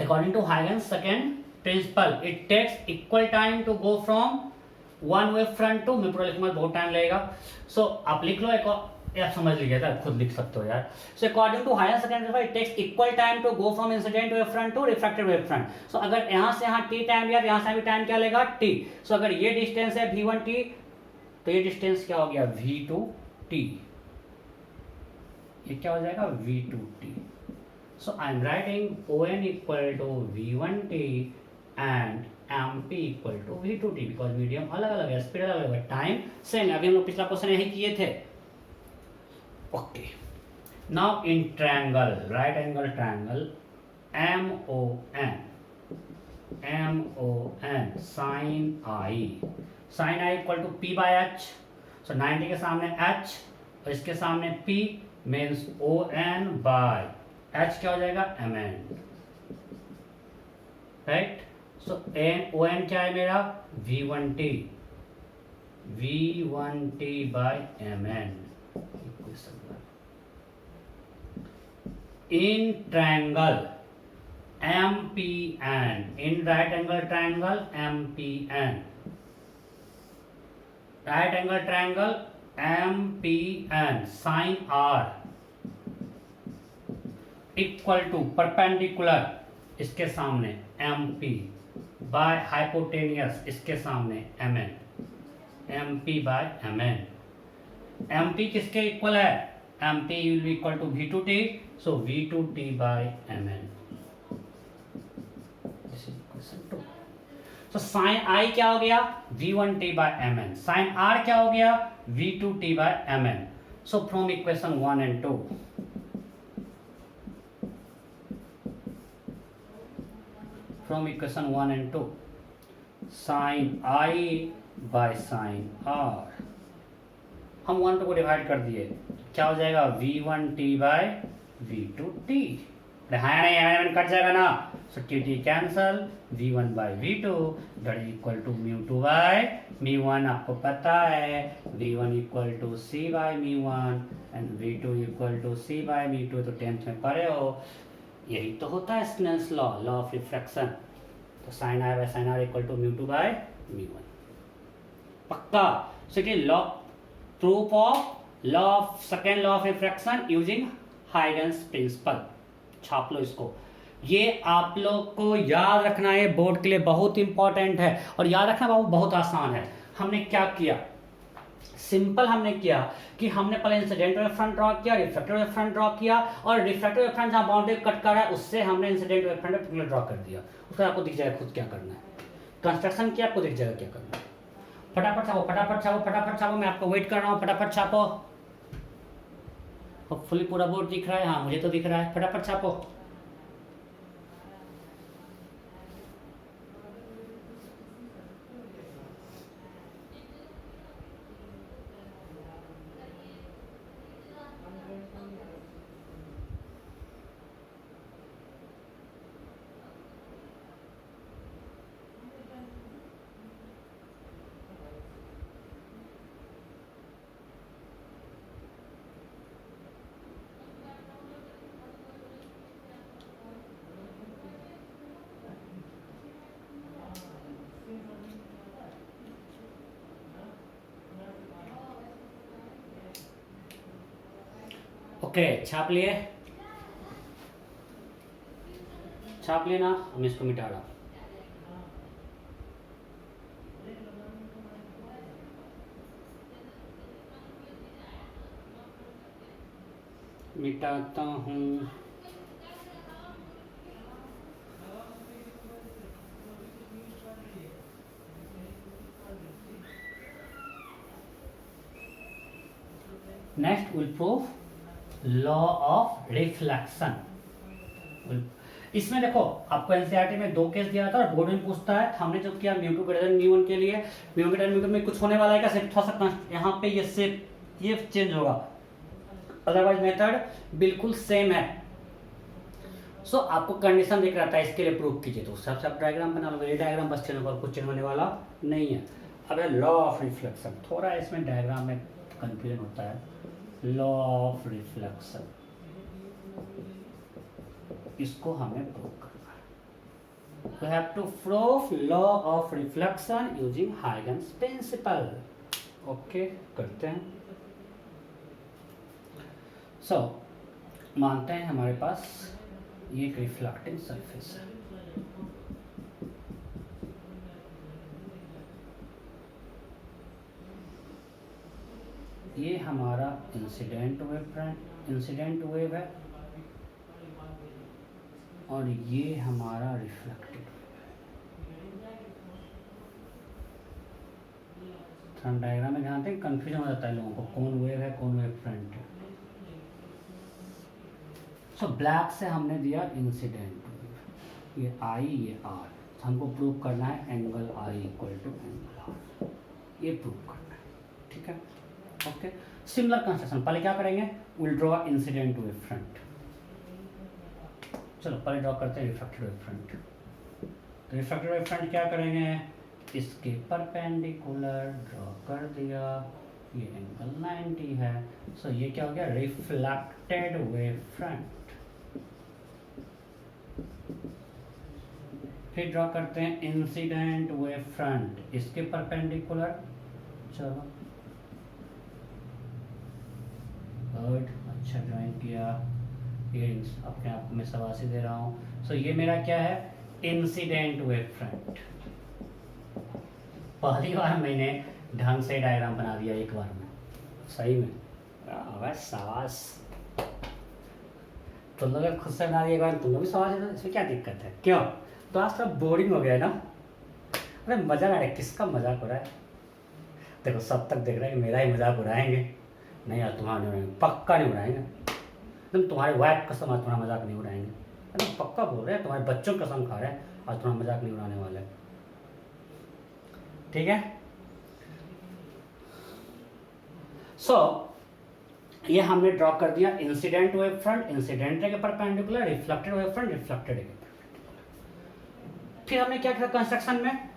A: according to Huygens second principle it takes equal time to go from one wave front to, मैं पूरा लिखूंगा बहुत टाइम लगेगा। सो आप लिख लो, एक यार समझ लीजिए था, खुद लिख सकते हो यार। सो अकॉर्डिंग टू हायर second principle it takes equal time to go from incident wave front to refracted wave front. So अगर यहां से यहां टी टाइम लिया, तो यहां से भी टाइम क्या लेगा टी। सो अगर ये डिस्टेंस है v1t, तो ये डिस्टेंस क्या हो गया v2t, ये क्या हो जाएगा v2t। So I am writing on equal to v1t and mp equal to v2t, because medium अलग अलग है, स्पीड अलग अलग है, टाइम सेम है। अभी हम लोग पिछला क्वेश्चन यही किए थे। Okay, now in triangle, right angle triangle, MON, sin I equal to P by H. So 90 के सामने H और इसके सामने P means ON by H क्या हो जाएगा MN, right? So ON क्या है मेरा V1T by MN। in triangle MPN, in right angle triangle MPN, right angle triangle MPN, sin R equal to perpendicular इसके सामने MP बाय हाइपोटेनियस इसके सामने MN, MP by MN। MP किसके equal है? MP will be equal to V2T, so V2T by MN। This is equation 2। So sin I क्या हो गया? V1T by MN। sin R क्या हो गया? V2T by MN। So from equation 1 and 2, from equation 1 and 2, sin I by sin R, हम 1 को divide कर दिए, क्या हो जाएगा? V1T bye V2T। हाँ नहीं है, कट जाएगा ना, so T cancel, V1 by V2 that is equal to μ2 by μ1। आपको पता है V1 equal to C by μ1 and V2 equal to C by μ2, तो 10th में पढ़े हो, यही तो होता है Snell's law, law of refraction. तो sin I बाय sin R equal to μ2 by μ1, पक्का। सो ये law, proof of law of second law of refraction using Huygens principle. छाप लो इसको, ये आप लोग को याद रखना है, बोर्ड के लिए बहुत इंपॉर्टेंट है और याद रखना बाबू बहुत आसान है। हमने क्या किया, सिंपल हमने किया कि हमने पहले इंसिडेंट वेव फ्रंट ड्रॉ किया, रिफ्रैक्टिव वेव फ्रंट ड्रॉ किया, और रिफ्रैक्टिव वेव फ्रंट जहां बाउंड्री कट कर रहा है उससे हमने incident wave front particular draw कर दिया। उसका आपको दिख जाएगा खुद क्या करना है, कंस्ट्रक्शन किया आपको दिख जाएगा क्या करना है। फटाफट छापो, फटाफट छापो, फटाफट छापो, मैं आपको वेट कर रहा हूँ, फटाफट छापो। होपफुली पूरा बोर्ड दिख रहा है, हाँ मुझे तो दिख रहा है, फटाफट छापो। ओके, छाप लिए, छाप लिए ना, हम इसको मिटा रहा, मिटाता हूँ। Next will prove law of reflection. इसमें देखो आपको एनसीईआरटी में 2 केस दिया था और बोर्ड में पूछता है, हमने जो किया μ2 ग्रेटर देन μ1 के लिए, μ1 ग्रेटर देन μ2 में कुछ होने वाला है क्या, सिर्फ थोड़ा सा यहाँ पे ये शेप ये चेंज होगा, अदरवाइज मेथड बिल्कुल सेम है। सो आपको कंडीशन दिख रहा था, इसके लिए प्रूव कीजिए, तो सबसे आप डायग्राम बना लो, ये डायग्राम बस चेंज होगा, कुछ चेंज होने वाला नहीं है। अब लॉ ऑफ रिफ्लेक्शन, थोड़ा इसमें डायग्राम में कंफ्यूजन होता है। लॉ ऑफ रिफ्लेक्शन, इसको हमें प्रूव करना है। We have to prove law of reflection using Huygens principle। Okay, करते हैं। सो मानते हैं हमारे पास ये एक रिफ्लेक्टिंग सरफेस है, ये हमारा इंसिडेंट वेव है और ये हमारा रिफ्लेक्टेड वेव। डायग्राम में ध्यान दें, कंफ्यूजन हो जाता है लोगों को, कौन वेव है कौन वेव फ्रंट है। सो ब्लैक से हमने दिया इंसिडेंट वेव, ये आई ये आर, हमको प्रूव करना है angle I equal to angle R, ये प्रूव करना है, ठीक है। ओके, सिमिलर कंस्ट्रक्शन, पहले क्या करेंगे, will draw incident wave front. चलो पहले ड्रॉ करते हैं रिफ्लेक्टेड वेव फ्रंट। तो रिफ्लेक्टेड वेव फ्रंट क्या करेंगे, इसके परपेंडिकुलर ड्रॉ कर दिया, ये एंगल 90 है। सो ये क्या हो गया, रिफ्लेक्टेड वेव फ्रंट। फिर ड्रॉ करते हैं इंसिडेंट वेव फ्रंट इसके परपेंडिकुलर। चलो गुड, अच्छा ड्राइंग किया। ये अपने आप में शाबाशी दे रहा हूँ। सो ये मेरा क्या है, इंसिडेंट वेव फ्रंट। पहली बार मैंने ढंग से डायग्राम बना दिया एक बार में, सही में। बस शाबाश, तुम लोग खुद से बना दिया, तुम लोग भी शाबाश है, इसमें क्या दिक्कत है? क्यों? तो आज थोड़ा बोरिंग हो गया है ना? अरे मजाक आ रहा है, किसका मजाक हो रहा है? देखो सब तक देख रहे हैं कि मेरा ही मजाक उड़ाएंगे। नहीं यार, तुम्हारा नहीं उड़ाएंगे, पक्का नहीं उड़ाएंगे। तुम तुम्हारे वाइफ कसम आज तुम्हारा मजाक नहीं उड़ाएंगे। अरे पक्का बोल रहे हैं, तुम्हारे बच्चों कसम खा रहे हैं आज तुम्हारा मजाक नहीं उड़ाने वाले। ठीक है? सो ये हमने ड्रॉ कर दिया incident wave front, incident ray के perpendicular, reflected wave front, reflected ray के परपेंडिकुलर। फिर हमने क्या किया कंस्ट्रक्शन में?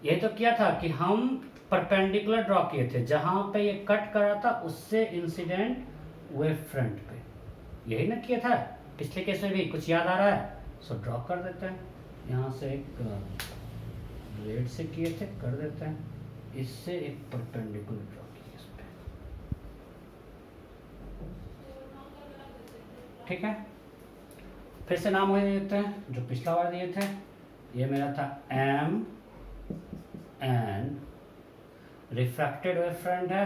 A: ये तो किया था कि हम परपेंडिकुलर ड्रॉ किए थे, जहां पे ये कट कर रहा था उससे इंसिडेंट वेव फ्रंट पे, यही ना किया था पिछले केस में भी। कुछ याद आ रहा है? सो ड्रॉ कर देते हैं। यहाँ से एक रेड से किए थे, कर देते हैं। इससे एक परपेंडिकुलर ड्रॉ किए इस पे। ठीक है, फिर से नाम वही देते हैं जो पिछला बार दिए थे। ये मेरा था M N, refracted wave front है,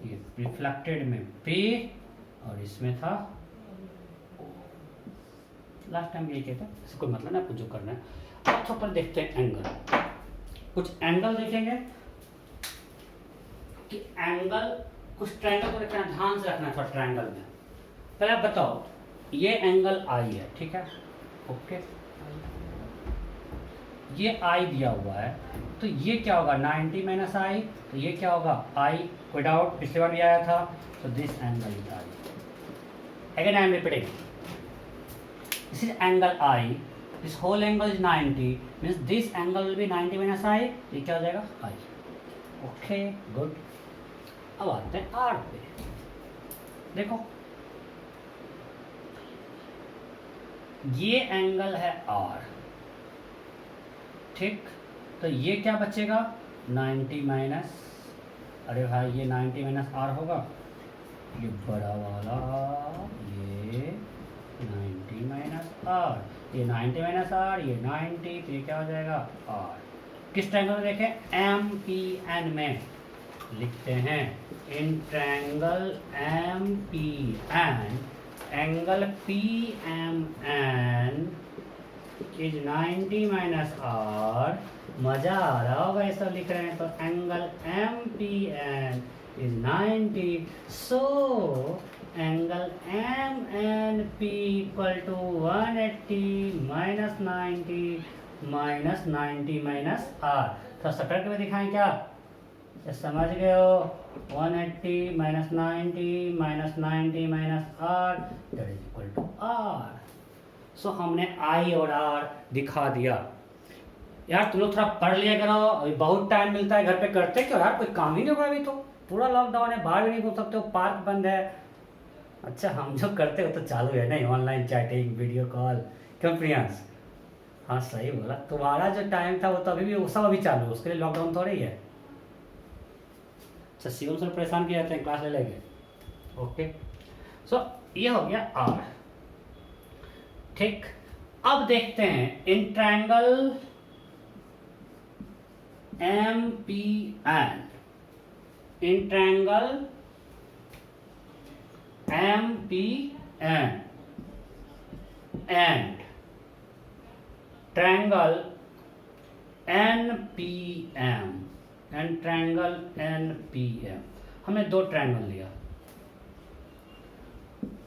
A: ये रिफ्लेक्टेड में P, और इसमें था लास्ट टाइम यही कहता है, इससे कोई मतलब ना, आपको जो करना है। अब तो पर देखते हैं एंगल, कुछ एंगल देखेंगे कि एंगल, कुछ ट्रायंगल को देखना, ध्यान से रखना थोड़ा ट्रायंगल में। पहले आप बताओ, ये एंगल आई है, ठीक है, ओके, ये आई दिया हुआ है, तो ये क्या होगा 90 माइनस आई, तो ये क्या होगा आई, कोई डाउट? पिछली बार भी आया था। तो this angle is I. Again I am repeating, this is angle I, this whole angle is 90, means this angle will be 90 minus I, ये क्या हो जाएगा आई। Okay good. अब आते हैं आर पे। देखो ये एंगल है आर, ठीक, तो ये क्या बचेगा 90 माइनस, अरे भाई ये 90 माइनस आर होगा, ये बड़ा वाला, ये 90 माइनस आर, ये 90 माइनस आर, ये 90, तो ये क्या हो जाएगा आर। किस ट्रायंगल में देखें? एम पी एन में लिखते हैं, in triangle M P N, angle P M N is 90 minus R. मजा आ रहा होगा ये सब लिख रहे हैं। तो angle M P N is 90, so angle M N P equal to 180 minus 90 minus 90 minus R. थोड़ा सटक में दिखाएं क्या? ये समझ गए हो? 180 minus 90 minus 90 minus R that is equal to R. So हमने आई और आर दिखा दिया। यार तुम लोग थोड़ा पढ़ लिया करो, अभी बहुत टाइम मिलता है, घर पे करते क्यों यार? कोई काम ही नहीं होगा अभी तो, पूरा लॉकडाउन है, बाहर भी नहीं घूम सकते हो, पार्क बंद है। अच्छा हम जो करते हो तो चालू है नहीं, ऑनलाइन चैटिंग, वीडियो कॉल। क्यों प्रियांश? हाँ सही बोला, तुम्हारा जो टाइम था वो तो अभी भी, वो सब अभी चालू है, उसके लिए लॉकडाउन थोड़ा ही है। अच्छा शिवम सर परेशान किया जाते हैं, क्लास ले लेंगे। ओके सो ये हो गया आर, ठीक। अब देखते हैं in triangle M P N, in triangle M P N and triangle N P M and triangle N P M, हमने दो ट्रायंगल लिया,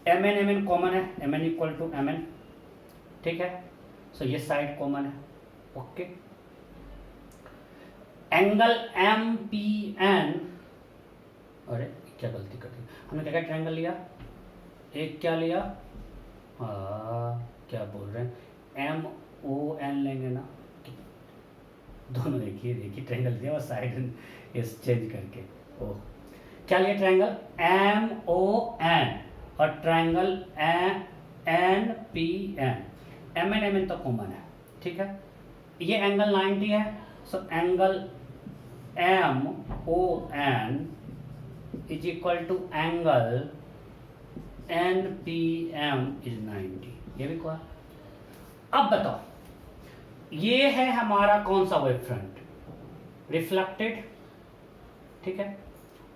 A: एम एन कॉमन है, M N equal to M N, ठीक है। सो ये side common है, okay. Angle M P N, अरे क्या गलती कर दी हमने, क्या क्या ट्रायंगल लिया? एक क्या लिया, क्या बोल रहे हैं, एम ओ एन लेंगे ना, दोनों एक ही ट्रायंगल दिया, और साइड चेंज करके। ओ क्या लिया ट्रायंगल एम ओ एन और triangle N P N, M N तो कॉमन है, ठीक है। ये एंगल 90 है, so angle M O N is equal to angle N P M is 90, ये भी क्या। अब बताओ, ये है हमारा कौन सा वेव फ्रंट, रिफ्लेक्टेड, ठीक है,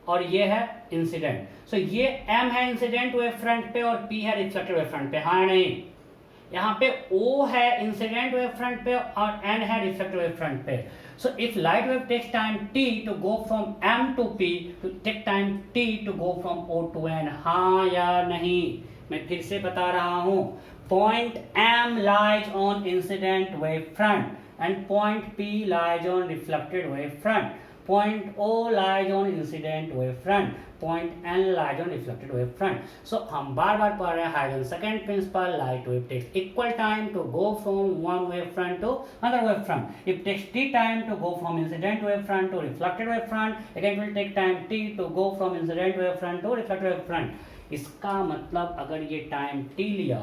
A: और ये है इंसिडेंट। सो ये m है इंसिडेंट वेव फ्रंट पे और p है रिफ्लेक्टेड वेव फ्रंट पे, हाँ नहीं, यहाँ पे o है इंसिडेंट वेव फ्रंट पे और n है रिफ्लेक्टेड वेव फ्रंट पे। So if light wave takes time t to go from m to p, to take time t to go from o to n, हाँ या नहीं। मैं फिर से बता रहा हूं, point m lies on incident wave front and point P lies on reflected wave front, point O lies on incident wave front, point N lies on reflected wave front. So हम बार बार पढ़ रहे हैं Huygens second principle, light wave takes equal time to go from one wave front to another wave front. It takes t time to go from incident wave front to reflected wave front, again it will take time t to go from incident wave front to reflected wave front. इसका मतलब अगर ये time t लिया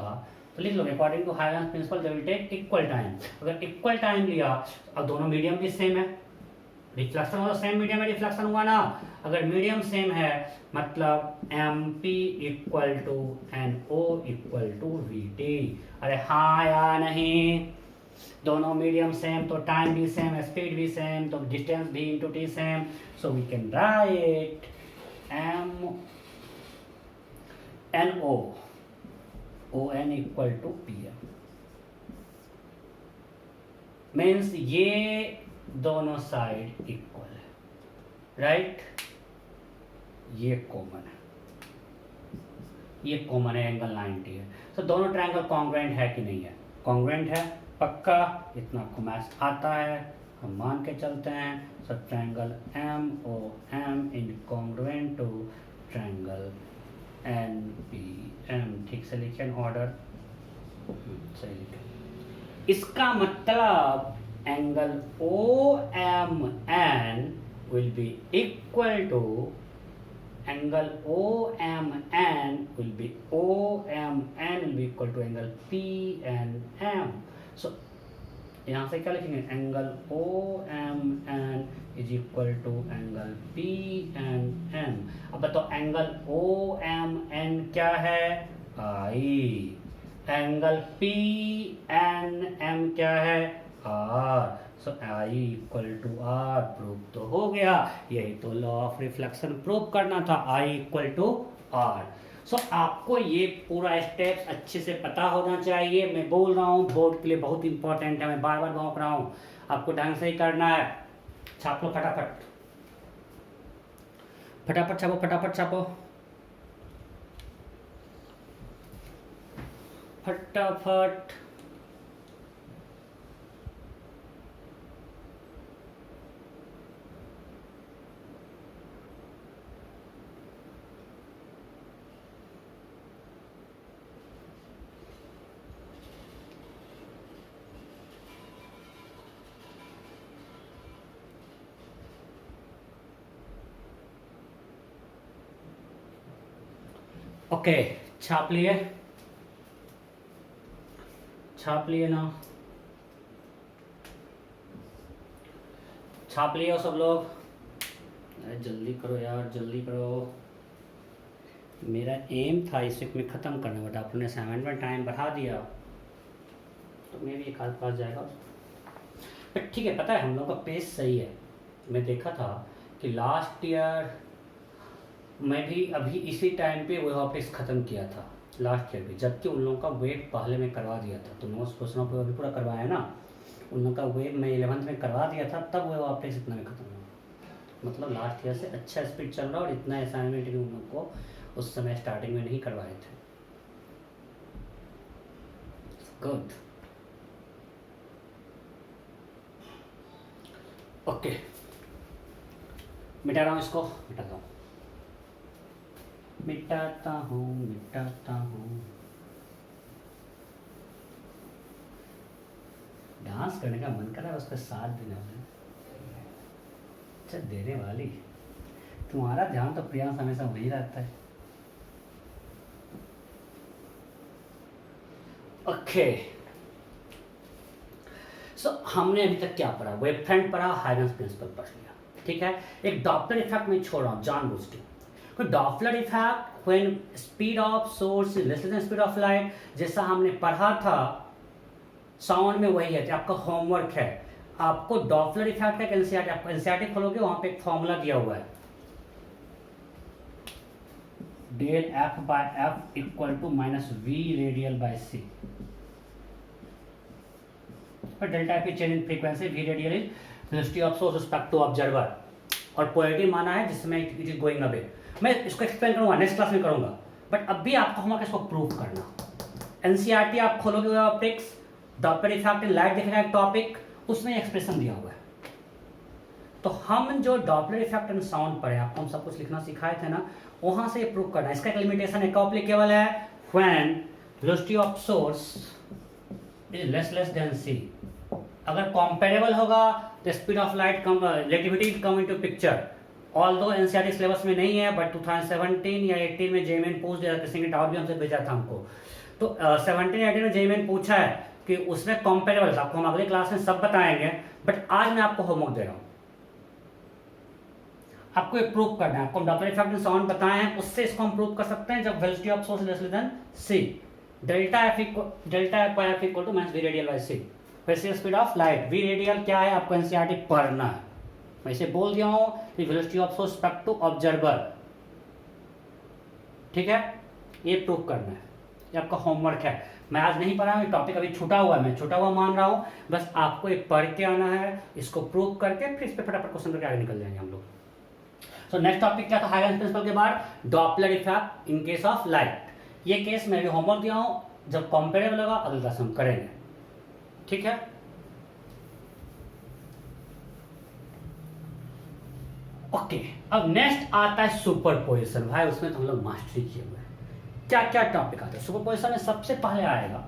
A: तो लिख लो according to Huygens principle they will take equal time. अगर equal time लिया, अब दोनों मीडियम भी सेम है, रिफ्लेक्शन हो तो सेम मीडियम में रिफ्लेक्शन हुआ ना। अगर मीडियम सेम है मतलब M P equal to N O equal to V T, अरे हाँ या नहीं। दोनों मीडियम सेम तो टाइम भी सेम, स्पीड भी सेम, तो डिस्टेंस भी into T same. So we can write M N O O N equal to P M, means ये दोनों साइड इक्वल है, राइट। ये कॉमन है, ये कॉमन है, एंगल 90 है। तो दोनों ट्रायंगल कॉन्ग्रुएंट है कि नहीं है, कॉन्ग्रुएंट है पक्का, इतना आपको मैथ्स आता है, हम मान के चलते हैं। So triangle M O M in congruent to triangle N P M, ठीक से लिखे ऑर्डर, सही लिखे। इसका मतलब angle O M N will be equal to angle O M N will be O M N will be equal to angle P N M. So यहाँ से क्या लिखेंगे, angle O M N is equal to angle P N M. अब बताओ angle O M N क्या है, I, angle P N M क्या है, R. So I equal to R prove तो हो गया, यही तो लॉ ऑफ रिफ्लेक्शन प्रूव करना था, आई इक्वल टू आर। सो आपको ये पूरा स्टेप्स अच्छे से पता होना चाहिए। मैं बोल रहा हूँ बोर्ड के लिए बहुत इंपॉर्टेंट है, मैं बार बार भौंक रहा हूँ, आपको ढंग से ही करना है। छाप लो फटाफट, फटाफट छापो, फटाफट छापो, फटाफट। ओके, छाप लिए, छाप लिए ना, छाप लिए हो सब लोग? अरे जल्दी करो यार, जल्दी करो। मेरा एम था इस वीक में ख़त्म करना, बट आपने असाइनमेंट में टाइम बढ़ा दिया तो मेरी एक हाथ पास जाएगा। बट ठीक है, पता है हम लोग का पेस सही है। मैं देखा था कि लास्ट ईयर मैं भी अभी इसी टाइम पे वेव ऑप्टिक्स ख़त्म किया था लास्ट ईयर भी, जबकि उन लोगों का वेव पहले में करवा दिया था। तो नोट्स क्वेश्चनों को अभी पूरा करवाया ना, उन लोगों का वेव मैं 11th में करवा दिया था, तब वेव ऑप्टिक्स इतना में ख़त्म हुआ। मतलब लास्ट ईयर से अच्छा स्पीड चल रहा और इतना असाइनमेंट भी उन लोग को उस समय स्टार्टिंग में नहीं करवाए थे। गुड, ओके, मिटा रहा हूँ इसको, मिटाता हूँ, मिटाता हूँ, मिटाता हूँ। डांस करने का मन कर रहा है, उसका साथ देने वाले, अच्छा देने वाली। तुम्हारा ध्यान तो प्रियांश हमेशा वही रहता है। ओके, हमने अभी तक क्या पढ़ा, वेव फ्रंट पढ़ा, हाइगन्स प्रिंसिपल पढ़ लिया, ठीक है। एक डॉपलर इफेक्ट में छोड़ रहा हूँ जानबूझ के। तो Doppler effect when speed of source is less then speed of light, जैसा हमने पढ़ा था साउंड में, वही है कि आपका होमवर्क है। आपको डॉपलर इफेक्ट का एनसीईआरटी, आपको एनसीईआरटी खोलोगे वहां पे एक फॉर्मूला दिया हुआ है, del F by F equal to minus V radial by C. Delta F की change in frequency, V radial is velocity of source respect to observer, और पॉजिटिव माना है जिसमें इट इज गोइंग अवे। मैं इसको एक्सप्लेन करूंगा next class में करूंगा, बट अभी आपको होमवर्क इसको प्रूव करना। एनसीईआरटी आप खोलोगे optics, Doppler effect in light दिखेगा एक टॉपिक, उसमें एक्सप्रेशन दिया हुआ है। तो हम जो डॉपलर इफेक्ट इन साउंड पढ़े, आपको हम सब कुछ लिखना सिखाए थे ना, वहां से प्रूव करना है। इसका एक लिमिटेशन एक एप्लीकेबल है, when velocity of source is less than C. अगर कंपेरेबल होगा तो speed of light come, relativity come into picture. Although NCERT syllabus में नहीं है, बट 2017 या 18 में जेईई पूछ दिया, किसी ने डाउट भी हमसे भेजा था हमको। तो 17-18 में जेईई पूछा है कि उसमें कंपेरेबल, आपको हम अगले क्लास में सब बताएंगे, बट आज मैं आपको होमवर्क दे रहा हूं। आपको ये प्रूव करना है, आपको डॉपलर इफेक्ट इन साउंड बताए हैं, उससे इसको हम प्रूव कर सकते हैं। जब velocity of source less than C, delta F by F equal to minus V radial by C. वैसे speed of light, V radial क्या है आपको एनसीईआरटी पढ़ना है। मैं इसे बोल दिया हूं कि velocity of source respect to observer, ठीक है। ये प्रूव करना है, ये आपका होमवर्क है। मैं आज नहीं पढ़ा हूं, टॉपिक अभी छूटा हुआ है, मैं छूटा हुआ मान रहा हूं। बस आपको ये पढ़ के आना है, इसको प्रूव करके फिर इस पे फटाफट क्वेश्चन करके आगे निकल जाएंगे हम लोग। सो नेक्स्ट टॉपिक क्या था, हाइगन्स प्रिंसिपल के बाद Doppler effect in case of light. ये केस मैं भी होमवर्क दिया हूं, जब कंपेरेबल होगा अगली क्लास हम करेंगे, ठीक है। ओके, अब नेक्स्ट आता है सुपरपोजिशन। भाई उसमें तो हम लोग मास्टरी किए हुए हैं। क्या क्या टॉपिक आता है सुपरपोजिशन में? सबसे पहले आएगा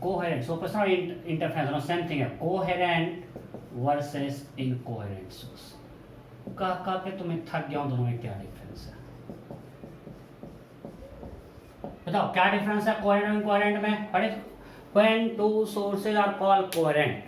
A: कोहेरेंट। सुपरपोजिशन और इंटरफेरेंस दोनों सेम थिंग है, कोहेरेंट वर्सेस इनकोहेरेंट सोर्स। कह के तुम्हें थक गया हूं, दोनों में क्या डिफरेंस है बताओ, क्या डिफरेंस है कोहेरेंट और इनकोहेरेंट में? अरे when two sources are called coherent,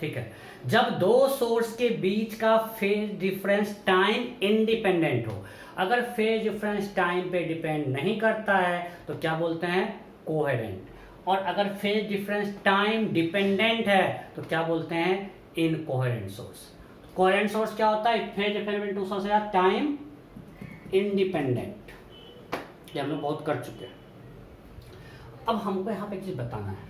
A: ठीक है, जब दो सोर्स के बीच का फेज डिफरेंस टाइम इंडिपेंडेंट हो। अगर फेज डिफरेंस टाइम पे डिपेंड नहीं करता है तो क्या बोलते हैं, कोहेरेंट। और अगर फेज डिफरेंस टाइम डिपेंडेंट है तो क्या बोलते हैं, इनकोहेरेंट सोर्स। कोहेरेंट सोर्स क्या होता है, फेज डिपेंडेंट टू सोर्स या टाइम इंडिपेंडेंट। ये हम लोग बहुत कर चुके हैं। अब हमको यहाँ पे एक चीज बताना है,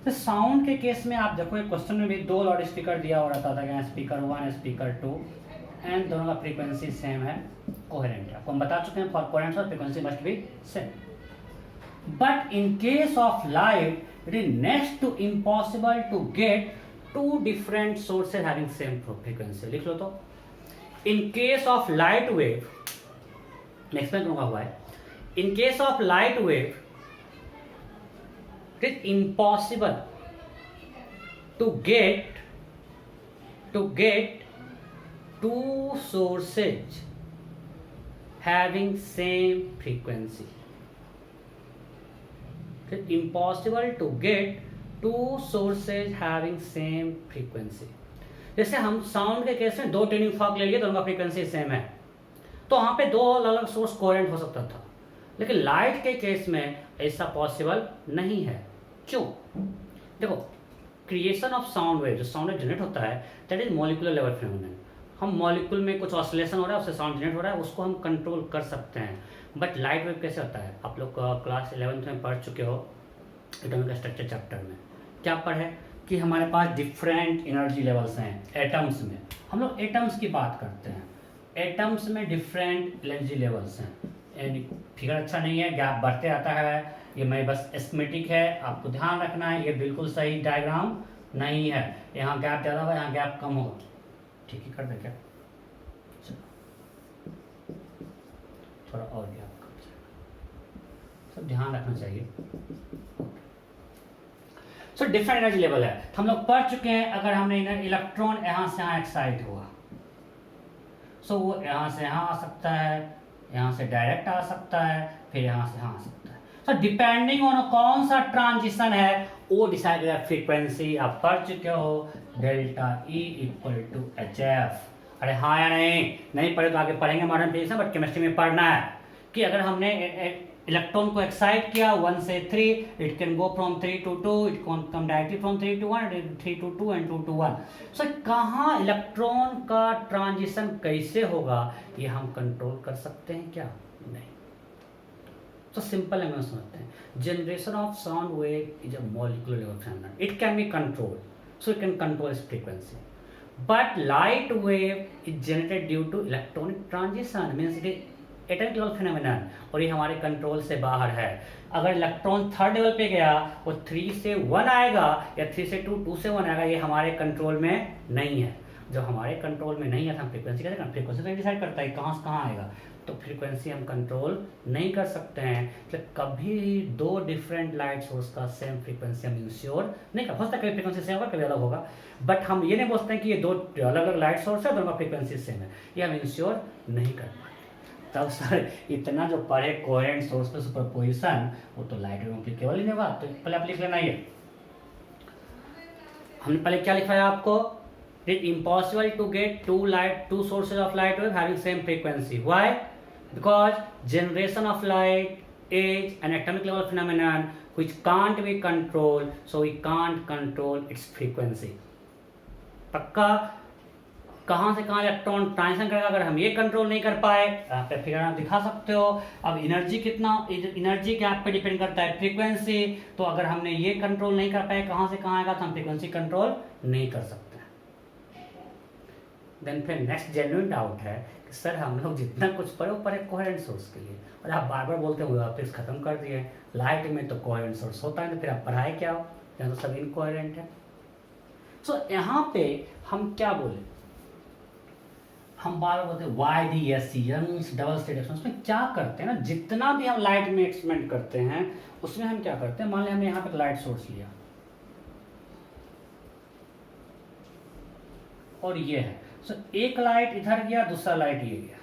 A: तो साउंड के केस में आप देखो, एक क्वेश्चन में भी दो लाउड स्पीकर दिया हो रहता था, स्पीकर 1 स्पीकर 2, एंड दोनों का फ्रीक्वेंसी सेम है, कोहेरेंट है। आपको हम बता चुके हैं फॉर कोहेरेंट और frequency must be same. But in case of light it is next to impossible to get two different sources having same frequency. लिख लो तो, in case of light wave, next में दूंगा हुआ है, in case of light wave it is impossible to get two sources having same frequency. It is impossible to get two sources having same frequency. जैसे हम sound के case में दो tuning fork ले लिए, दोनों का फ्रीक्वेंसी सेम है, तो वहां पे दो अलग सोर्स कोहेरेंट हो सकता था। लेकिन लाइट के केस में ऐसा पॉसिबल नहीं है। क्यों? देखो, क्रिएशन ऑफ साउंड वेव, जो साउंड वेव जनरेट होता है, that is molecular level phenomenon. हम मॉलिक्यूल में कुछ ऑसिलेशन हो रहा है, उससे साउंड जनरेट हो रहा है, उसको हम कंट्रोल कर सकते हैं। बट लाइट वेव कैसे होता है? आप लोग क्लास 11th में पढ़ चुके हो एटॉमिक स्ट्रक्चर चैप्टर में। क्या पढ़े कि हमारे पास डिफरेंट एनर्जी लेवल्स हैं एटम्स में। हम लोग एटम्स की बात करते हैं, एटम्स में डिफरेंट एनर्जी लेवल्स हैं। फिगर अच्छा नहीं है, गैप बढ़ते आता है, ये मैं बस एस्मेटिक है, आपको ध्यान रखना है, ये बिल्कुल सही डायग्राम नहीं है। यहाँ गैप ज़्यादा होगा, यहाँ गैप कम होगा, ठीक है, कर दे क्या, थोड़ा और गैप कम जाएगा, सब ध्यान रखना चाहिए। सो डिफरेंट एनर्जी लेवल है, हम लोग पढ़ चुके हैं। अगर हमने इलेक्ट्रॉन यहाँ से यहाँ एक्साइट हुआ, सो वो यहाँ से यहाँ आ सकता है, यहाँ से डायरेक्ट आ सकता है, फिर यहाँ से यहाँ आ सकता है। तो डिपेंडिंग ऑन कौन सा ट्रांजिशन है वो डिसाइड करेगा फ्रीक्वेंसी। आप पढ़ चुके हो delta E equal to H F. अरे हाँ या नहीं पढ़े तो आगे पढ़ेंगे मॉडर्न फिजिक्स में, बट केमिस्ट्री में पढ़ना है कि अगर हमने इलेक्ट्रॉन को एक्साइट किया 1 से 3, it can go from 3 to 2, it can come directly from 3 to 1, 3 to 2 and 2 to 1। सो कहाँ इलेक्ट्रॉन का ट्रांजिशन कैसे होगा ये हम कंट्रोल कर सकते हैं क्या? नहीं। तो सिंपल है, मैं समझते हैं। Generation of sound wave is a molecular level phenomenon, it can be controlled, so it can control its frequency, but light wave is generated due to electronic transition, means it is atomic level phenomenon, और ये हमारे control से बाहर है। अगर electron third level पे गया वो 3 से 1 आएगा या 3 से 2, 2 से 1 आएगा, ये हमारे कंट्रोल में नहीं है। जो हमारे कंट्रोल में नहीं है हम फ्रीक्वेंसी कैसे, फ्रीक्वेंसी तो डिसाइड करता है कहाँ से कहाँ आएगा, तो फ्रीक्वेंसी हम कंट्रोल नहीं कर सकते हैं। तो कभी दो डिफरेंट लाइट सोर्स का सेम फ्रीक्वेंसी हम इंश्योर नहीं कर सकते। कभी फ्रीक्वेंसी सेम होगा, कभी अलग होगा, बट हम ये नहीं बोलते हैं कि ये दो अलग अलग लाइट सोर्स है, दोनों का फ्रीक्वेंसी सेम है, ये हम इंश्योर नहीं कर पाते। तब सर इतना जो पढ़े कोहेरेंट सोर्स पे सुपरपोजिशन, वो तो लाइट वेव में केवल ही नहीं होगा। तो पहले आप लिख लेना, ये हमने पहले क्या लिखा है आपको, it is impossible to get two sources of light wave having same frequency. Why? Because generation of light is an atomic level phenomenon which can't be controlled, so we can't control its frequency। पक्का कहाँ से कहाँ electron transition करेगा, अगर हम ये control नहीं कर पाए, फिर फिगर आप दिखा सकते हो। अब एनर्जी कितना, एनर्जी क्या पे डिपेंड करता है, फ्रीक्वेंसी। तो अगर हमने ये कंट्रोल नहीं कर पाए कहाँ से कहाँ आएगा, तो हम फ्रीक्वेंसी कंट्रोल नहीं कर सकते। देन फिर नेक्स्ट जेन्युइन डाउट है कि सर हम लोग जितना कुछ पढ़े वो पढ़े कोहेरेंट सोर्स के लिए, और आप बार बार बोलते हुए आप फिक्स खत्म कर दिए। लाइट में तो कोहेरेंट सोर्स होता है, तो फिर आप पढ़ाए क्या हो, यहाँ तो सब इनकोहेरेंट है। सो यहाँ पे हम क्या बोले, हम बार बोलते हैं YDSC Young's double slit experiment. उसमें क्या करते हैं ना, जितना भी हम लाइट में एक्सपेरिमेंट करते हैं उसमें हम क्या करते हैं, मान लिया हमने यहाँ पे लाइट सोर्स लिया और ये है, सो एक लाइट इधर गया, दूसरा लाइट ये गया,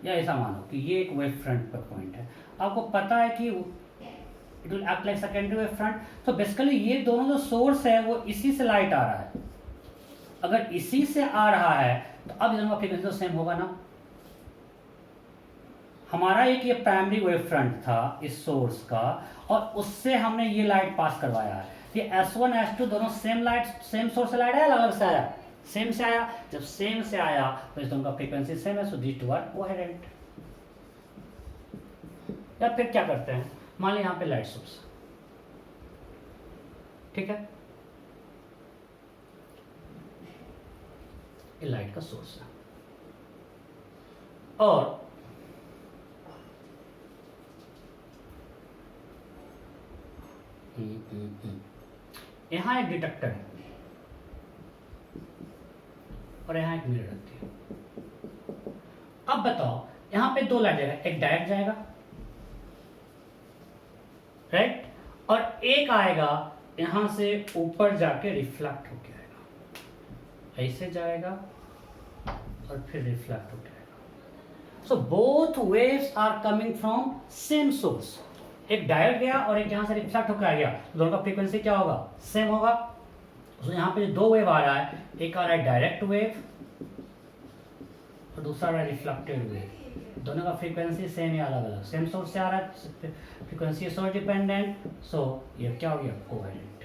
A: या ऐसा मानो कि ये एक वेव फ्रंट पर पॉइंट है। आपको पता है कि it will act like secondary wave front. तो बेसिकली ये दोनों जो सोर्स है वो इसी से लाइट आ रहा है। अगर इसी से आ रहा है तो अब दोनों का फ्रीक्वेंसी तो सेम होगा ना। हमारा एक ये प्राइमरी वेव फ्रंट था इस सोर्स का, और उससे हमने ये लाइट पास करवाया है। ये S1 S2 दोनों सेम लाइट, सेम सोर्स से लाइट आया, अलग से आया, सेम से आया। जब सेम से आया तो इस दोनों का फ्रीक्वेंसी सेम है, सो दीस टू आर कोहेरेंट। या फिर क्या करते हैं, मान लीजिए यहाँ पे लाइट सोर्स, ठीक है, ये लाइट का सोर्स है, और यहां एक डिटेक्टर है और यहां एक मिरर रखती है। अब बताओ, यहां पे दो लाइट जाएगा, एक डायरेक्ट जाएगा, राइट, और एक आएगा यहां से ऊपर जाके रिफ्लेक्ट होके आएगा, ऐसे जाएगा और फिर रिफ्लेक्ट होके आएगा। So both waves are coming from same source. एक डायरेक्ट गया और एक यहां से रिफ्लेक्ट होकर आ गया, दोनों का फ्रीक्वेंसी क्या होगा, सेम होगा। तो यहाँ पे दो वेव आ रहा है, एक आ रहा है डायरेक्ट वेव और दूसरा आ रहा है रिफ्लेक्टेड वेव। दोनों का फ्रीक्वेंसी सेम या अलग अलग, सेम सोर्स से आ रहा है, फ्रीक्वेंसी सोर्स डिपेंडेंट, सो ये क्या हो गया, कोहेरेंट,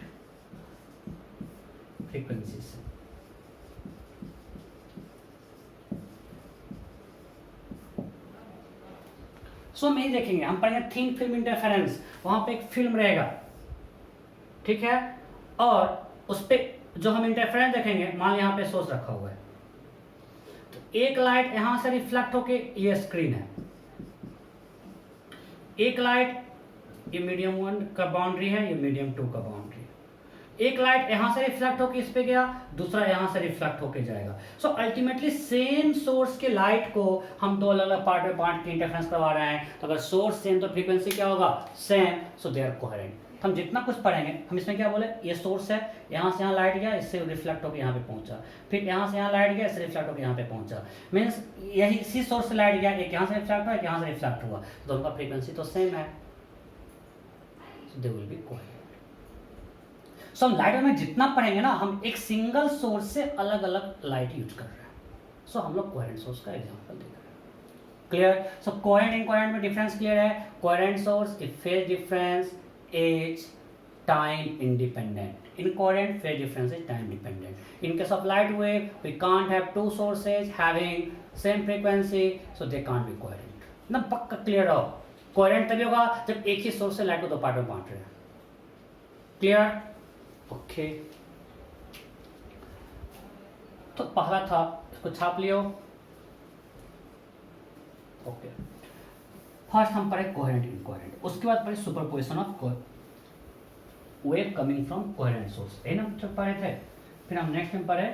A: फ्रीक्वेंसी से। सो हम यही देखेंगे, हम पढ़ेंगे थिन फिल्म इंटरफेरेंस। वहां पे एक फिल्म रहेगा, ठीक है, और उस पे जो हम इंटरफेरेंस देखेंगे, मान लीजिए यहाँ पे सोर्स रखा हुआ है, तो एक लाइट यहां से रिफ्लेक्ट होके ये स्क्रीन है, एक लाइट ये मीडियम 1 का बाउंड्री है, ये मीडियम 2 का बाउंड्री है, एक लाइट यहां से रिफ्लेक्ट होके इस पे गया, दूसरा यहां से रिफ्लेक्ट होके जाएगा। सो अल्टीमेटली सेम सोर्स के लाइट को हम दो अलग अलग पार्ट में बांट के इंटरफेरेंस करवा रहे हैं। तो अगर सोर्स सेम तो फ्रीक्वेंसी क्या होगा, same, so they are coherent. हम जितना कुछ पढ़ेंगे हम इसमें क्या बोले, ये सोर्स है, यहाँ से यहाँ लाइट गया, इससे रिफ्लेक्ट होकर यहाँ पे पहुंचा, फिर यहाँ से यहाँ लाइट गया, इससे रिफ्लेक्ट होकर यहाँ पे पहुंचा, मीन्स यही इसी सोर्स से लाइट गया, एक यहाँ से रिफ्लेक्ट हुआ, एक यहाँ से रिफ्लेक्ट हुआ, दोनों का फ्रीक्वेंसी तो सेम है, दे विल बी कोहेरेंट। सो हम लाइट में जितना पढ़ेंगे ना, हम एक सिंगल सोर्स से अलग अलग लाइट यूज कर रहे हैं। सो हम लोग कोहेरेंट सोर्स का एग्जांपल देख रहे हैं। क्लियर? सो कोहेरेंट इनकोहेरेंट में डिफरेंस क्लियर है। Coherent source is phase difference is time independent. Incoherent phase difference is time dependent. In case of light wave, we can't have two sources having same frequency, so they can't be coherent. ना पक्का clear हो। Coherent तभी होगा जब एक ही source से light को दो पार्ट में बांट रहे हैं। क्लियर? ओके। तो पहला था, इसको छाप लियो। ओके। फर्स्ट हम पढ़े कोहेरेंट इनकोहेरेंट, उसके बाद पढ़े superposition of wave coming from coherent source, ये हम जब पढ़े थे। फिर हम नेक्स्ट में पढ़े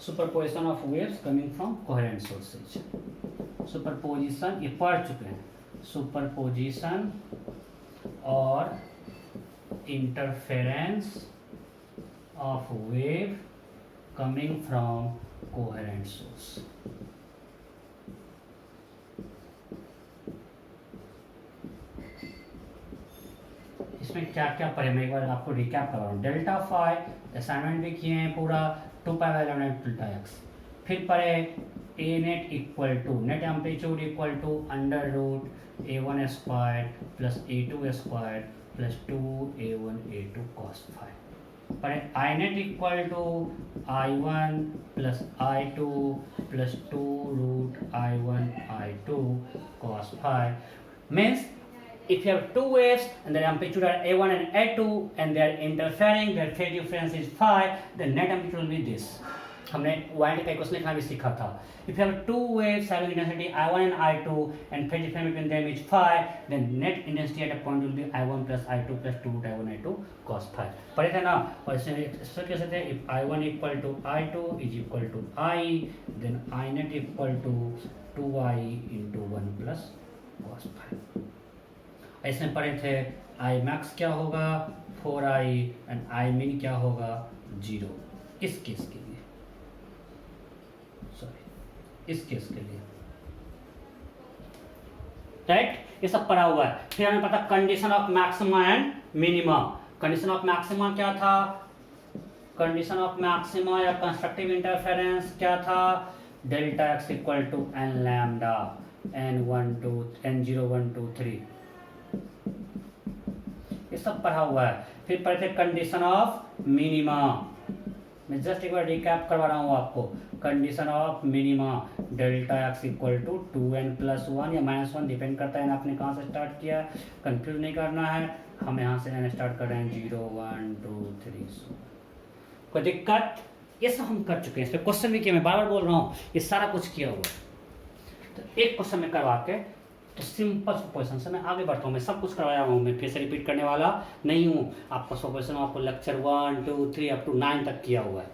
A: superposition of waves coming from coherent sources. Superposition ये पढ़ चुके हैं, सुपरपोजिशन और interference of wave coming from coherent source. इसमें क्या क्या पढ़े मैं एक बार आपको रिकैप कर रहा हूँ। डेल्टा फाई असाइनमेंट भी किए हैं पूरा, 2π/11 डेल्टा एक्स। फिर पढ़े A net equal to net amplitude equal to √A1 square plus A2 square plus 2A1 A2 cos phi. पढ़े I net equal to I1 plus I2 plus 2√I1 I2 cos phi. Means if you have two waves and their amplitude are A1 and A2 and they are interfering, their phase difference is phi, then net amplitude will be this. हमने wind का equation लिखना भी सीखा था। If you have two waves having intensity I1 and I2 and phase difference between them is phi, then net intensity at a point will be I1 plus I2 plus 2√I1 I2 cos phi। पढ़े थे ना? और इसमें कैसे थे? If I1 equal to I2 is equal to I, then I net equal to 2I into 1 plus cos phi। ऐसे पढ़े थे आई मैक्स क्या होगा 4i एंड आई मिन क्या होगा 0, इस केस के लिए, सॉरी इस केस के लिए, राइट? ये सब पढ़ा हुआ है। फिर हमें पता condition of maxima and minima. Condition of maxima क्या था? कंडीशन ऑफ मैक्सिमा या कंस्ट्रक्टिव इंटरफेरेंस क्या था? Delta x equal to N lambda n0 1 2 3, ये सब पढ़ा हुआ है। फिर पढ़े थे कंडीशन ऑफ मिनिमा। मैं जस्ट एक बार रिकैप करवा रहा हूँ आपको। Condition of minima delta x equal to 2n+1 या -1 डिपेंड करता है ना आपने कहाँ से स्टार्ट किया, कंफ्यूज नहीं करना है। हम यहाँ से स्टार्ट कर रहे हैं 0 1 2 3। कोई दिक्कत? ये सब हम कर चुके हैं, इस पर क्वेश्चन भी किया, मैं बार बार बोल रहा हूँ, ये सारा कुछ किया हुआ है। तो एक क्वेश्चन में करवा के तो सिंपल सुपरपोजिशन से मैं आगे बढ़ता हूँ। मैं सब कुछ करवाया हूँ, मैं फिर से रिपीट करने वाला नहीं हूँ। आपका सुपरपोजिशन आपको लेक्चर 1 2 3 अप टू 9 तक किया हुआ है।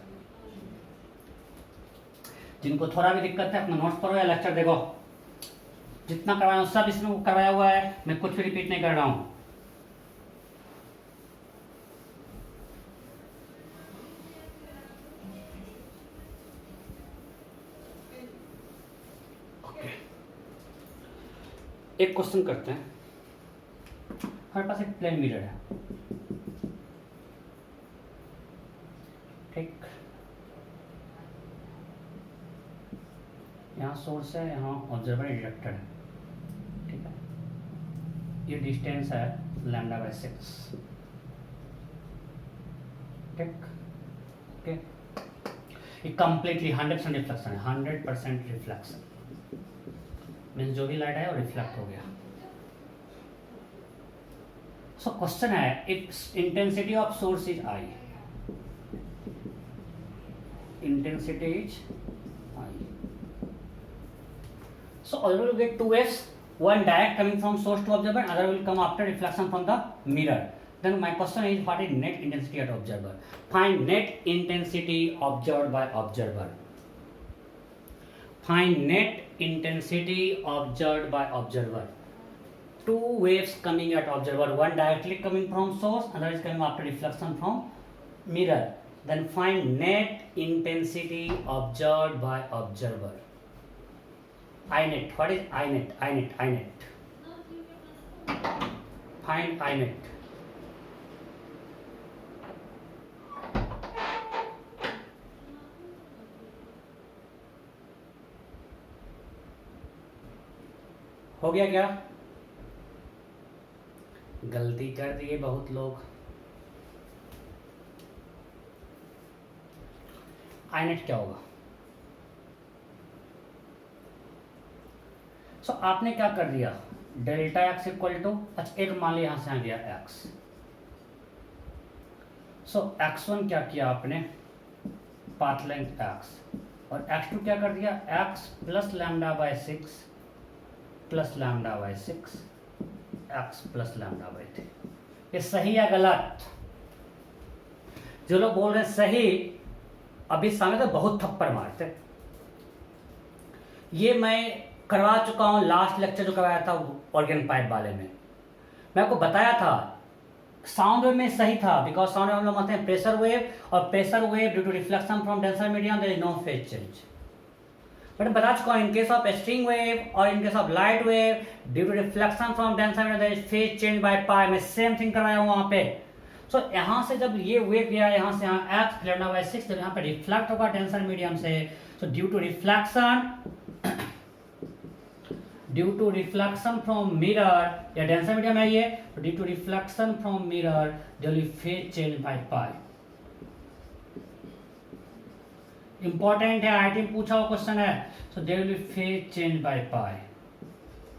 A: जिनको थोड़ा भी दिक्कत है अपना नोट्स पढ़ो या लेक्चर देखो, जितना करवाया हूँ सब इसमें करवाया हुआ है, मैं कुछ भी रिपीट नहीं कर रहा हूँ। एक क्वेश्चन करते हैं। हमारे पास एक प्लेन मिरर है, ठीक? यहाँ सोर्स है, यहाँ ऑब्जर्वर डिटेक्टर है, ठीक है? ये डिस्टेंस है λ/6, ठीक? ओके, ये कंप्लीटली 100% रिफ्लेक्शन है, 100% रिफ्लेक्शन मीन्स जो भी लाइट आया वो रिफ्लेक्ट हो गया। सो क्वेश्चन है, if intensity of source is I, intensity is I, so always will get 2 waves, one direct coming from source to observer, other will come after reflection from the mirror. Then my question is, what is net intensity at observer? Find net intensity observed by observer. Find net intensity observed by observer. two waves coming at observer, one directly coming from source, another is coming after reflection from mirror. Then find net intensity observed by observer. INET. What is INET? INET. Find INET. हो गया क्या? गलती कर दिए बहुत लोग। आईनेट क्या होगा? सो आपने क्या कर दिया, डेल्टा एक्स इक्वल टू, अच्छा एक मान लिया यहां से आ गया एक्स। सो x1 क्या किया आपने, पाथ लेंथ x, और x2 क्या कर दिया, x plus lambda by 6 plus lambda by 6 x plus lambda by 3। ये सही या गलत? जो लोग बोल रहे हैं सही, अभी सामने तो बहुत थप्पड़ मारते। ये मैं करवा चुका हूं, लास्ट लेक्चर जो करवाया था ऑर्गन पाइप वाले में मैं आपको बताया था। साउंड वेव में सही था, बिकॉज साउंड वेव हम लोग मानते हैं प्रेशर वेव, और pressure wave due to reflection from denser medium there is no phase change. But बता चुका हूं in case of string wave और in case of light wave due to reflection from denser medium there is phase change by pi. मैं same thing करवाया हूं वहां पे। सो यहां से जब ये वेव गया यहां से यहां x लैम्डा बाय 6, जब यहां पे रिफ्लेक्ट होगा डेंसर मीडियम से, so due to reflection from mirror, या डेंसर मीडियम है ये, तो due to reflection from mirror there will phase change by pi. Important है, आईटी में पूछा हुआ क्वेश्चन है। So there will phase change by pi,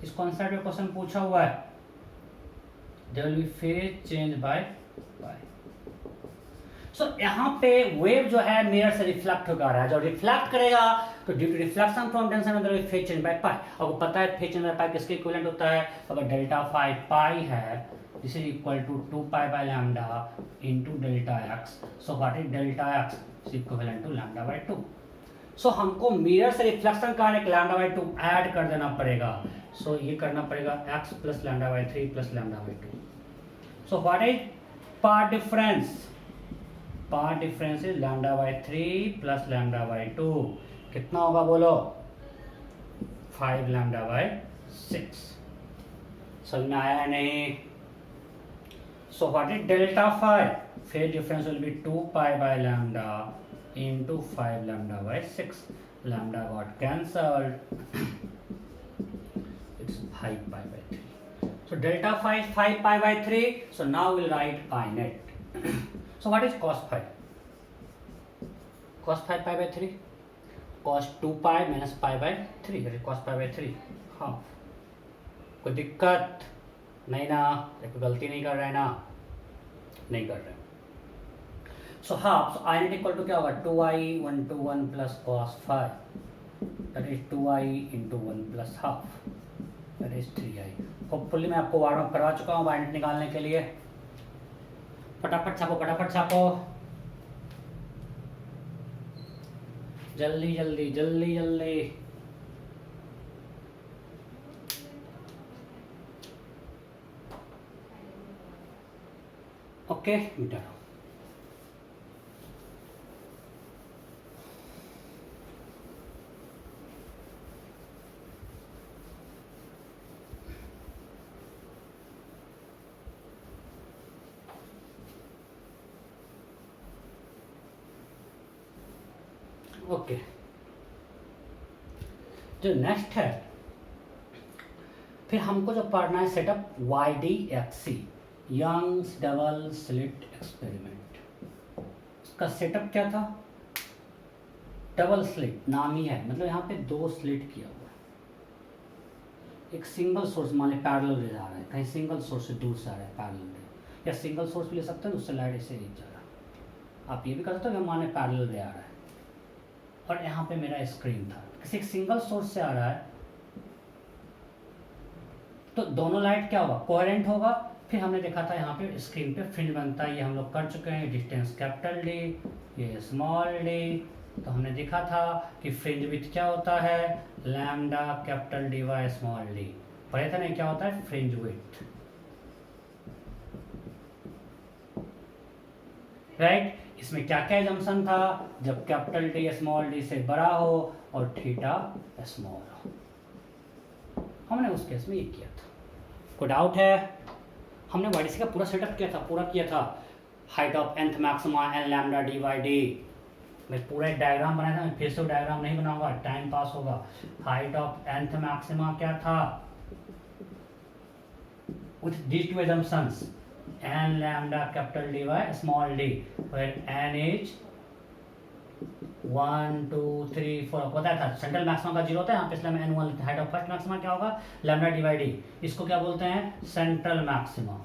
A: इस कॉन्सेप्ट में क्वेश्चन पूछा हुआ है। There will phase change by pi. So यहाँ पे वेव जो है मिरर से रिफ्लेक्ट होकर आ रहा है, जब रिफ्लेक्ट करेगा तो due to reflection from denser में there will phase change by pi. आपको पता है फेज चेंज बाय पाई किसके इक्विवेलेंट होता है, अगर डेल्टा फाई पाई है this is equal to 2 pi by lambda into delta x. So what is delta x is equivalent to lambda by 2। सो हमको मिरर से रिफ्लेक्शन का एक लैम्डा बाय 2 ऐड कर देना पड़ेगा। सो ये करना पड़ेगा x plus lambda by 3 plus lambda by 2। So what is path difference? Path difference is lambda by 3 plus lambda by 2। कितना होगा बोलो? 5 लैम्डा बाय 6। समझ में आया नहीं? So what is delta phi? Phase difference will be 2 pi by lambda into 5 lambda by 6. Lambda got cancelled. It's 5 pi by 3. So delta phi is 5 pi by 3. So now we'll write I net. So what is cos phi? Cos 5 pi by 3. Cos 2 pi minus pi by 3. That is cos pi by 3. हाँ, कोई दिक्कत नहीं ना? कोई गलती नहीं कर रहे हैं ना? नहीं कर रहे। So half, so I net equal to क्या होगा, 2i 1 to 1 plus cos phi, that is 2i into 1 plus half, that is 3i। Hopefully मैं आपको वार्म अप करवा चुका हूँ I net निकालने के लिए। फटाफट छापो, फटाफट छापो, जल्दी जल्दी जल्दी जल्दी। ओके बेटा, ओके जो नेक्स्ट है, फिर हमको जो पढ़ना है setup YDXC, Young's double slit experiment. इसका सेटअप क्या था? डबल स्लिट नाम ही है, मतलब यहाँ पे 2 स्लिट किया हुआ है। एक सिंगल सोर्स मान लीजिए पैरेलल रे जा रहा है, कहीं सिंगल सोर्स से दूर से आ रहा है पैरेलल रे, या सिंगल सोर्स भी ले सकते हैं, उससे लाइट ऐसे ही जा रहा है। आप ये भी कर सकते हो कि माने पैरेलल रे आ रहा है और यहाँ पे मेरा स्क्रीन था, किसी सिंगल सोर्स से आ रहा है, तो दोनों लाइट क्या होगा, कोहेरेंट होगा। फिर हमने देखा था यहाँ पे स्क्रीन पे फ्रिंज बनता है, ये हम लोग कर चुके हैं। डिस्टेंस कैपिटल डी, ये स्मॉल डी। तो हमने देखा था कि फ्रिंज विड्थ क्या होता है, lambda capital D by small D. पढ़े थे ना क्या होता है फ्रिंज विड्थ, राइट। इसमें क्या क्या एजम्पशन था, जब कैपिटल डी स्मॉल डी से बड़ा हो और थीटा स्मॉल हो, हमने उस केस में ये किया था। कोई डाउट है? हमने वाईडीसी का पूरा सेटअप किया था, height of nth maxima N lambda D by D. मैं पूरा एक डायग्राम बनाया था, मैं फिर से डायग्राम नहीं बनाऊंगा, टाइम पास होगा। हाइट ऑफ nth मैक्सिमा क्या था, with these two assumptions, n lambda capital D by small d, where n is 1 2 3 4 पता था सेंट्रल मैक्सिमा का 0 होता है, यहाँ पे इसलिए मैं n1 height of first maxima क्या होगा लैम्डा डी बाई डी, इसको क्या बोलते हैं सेंट्रल मैक्सिमा।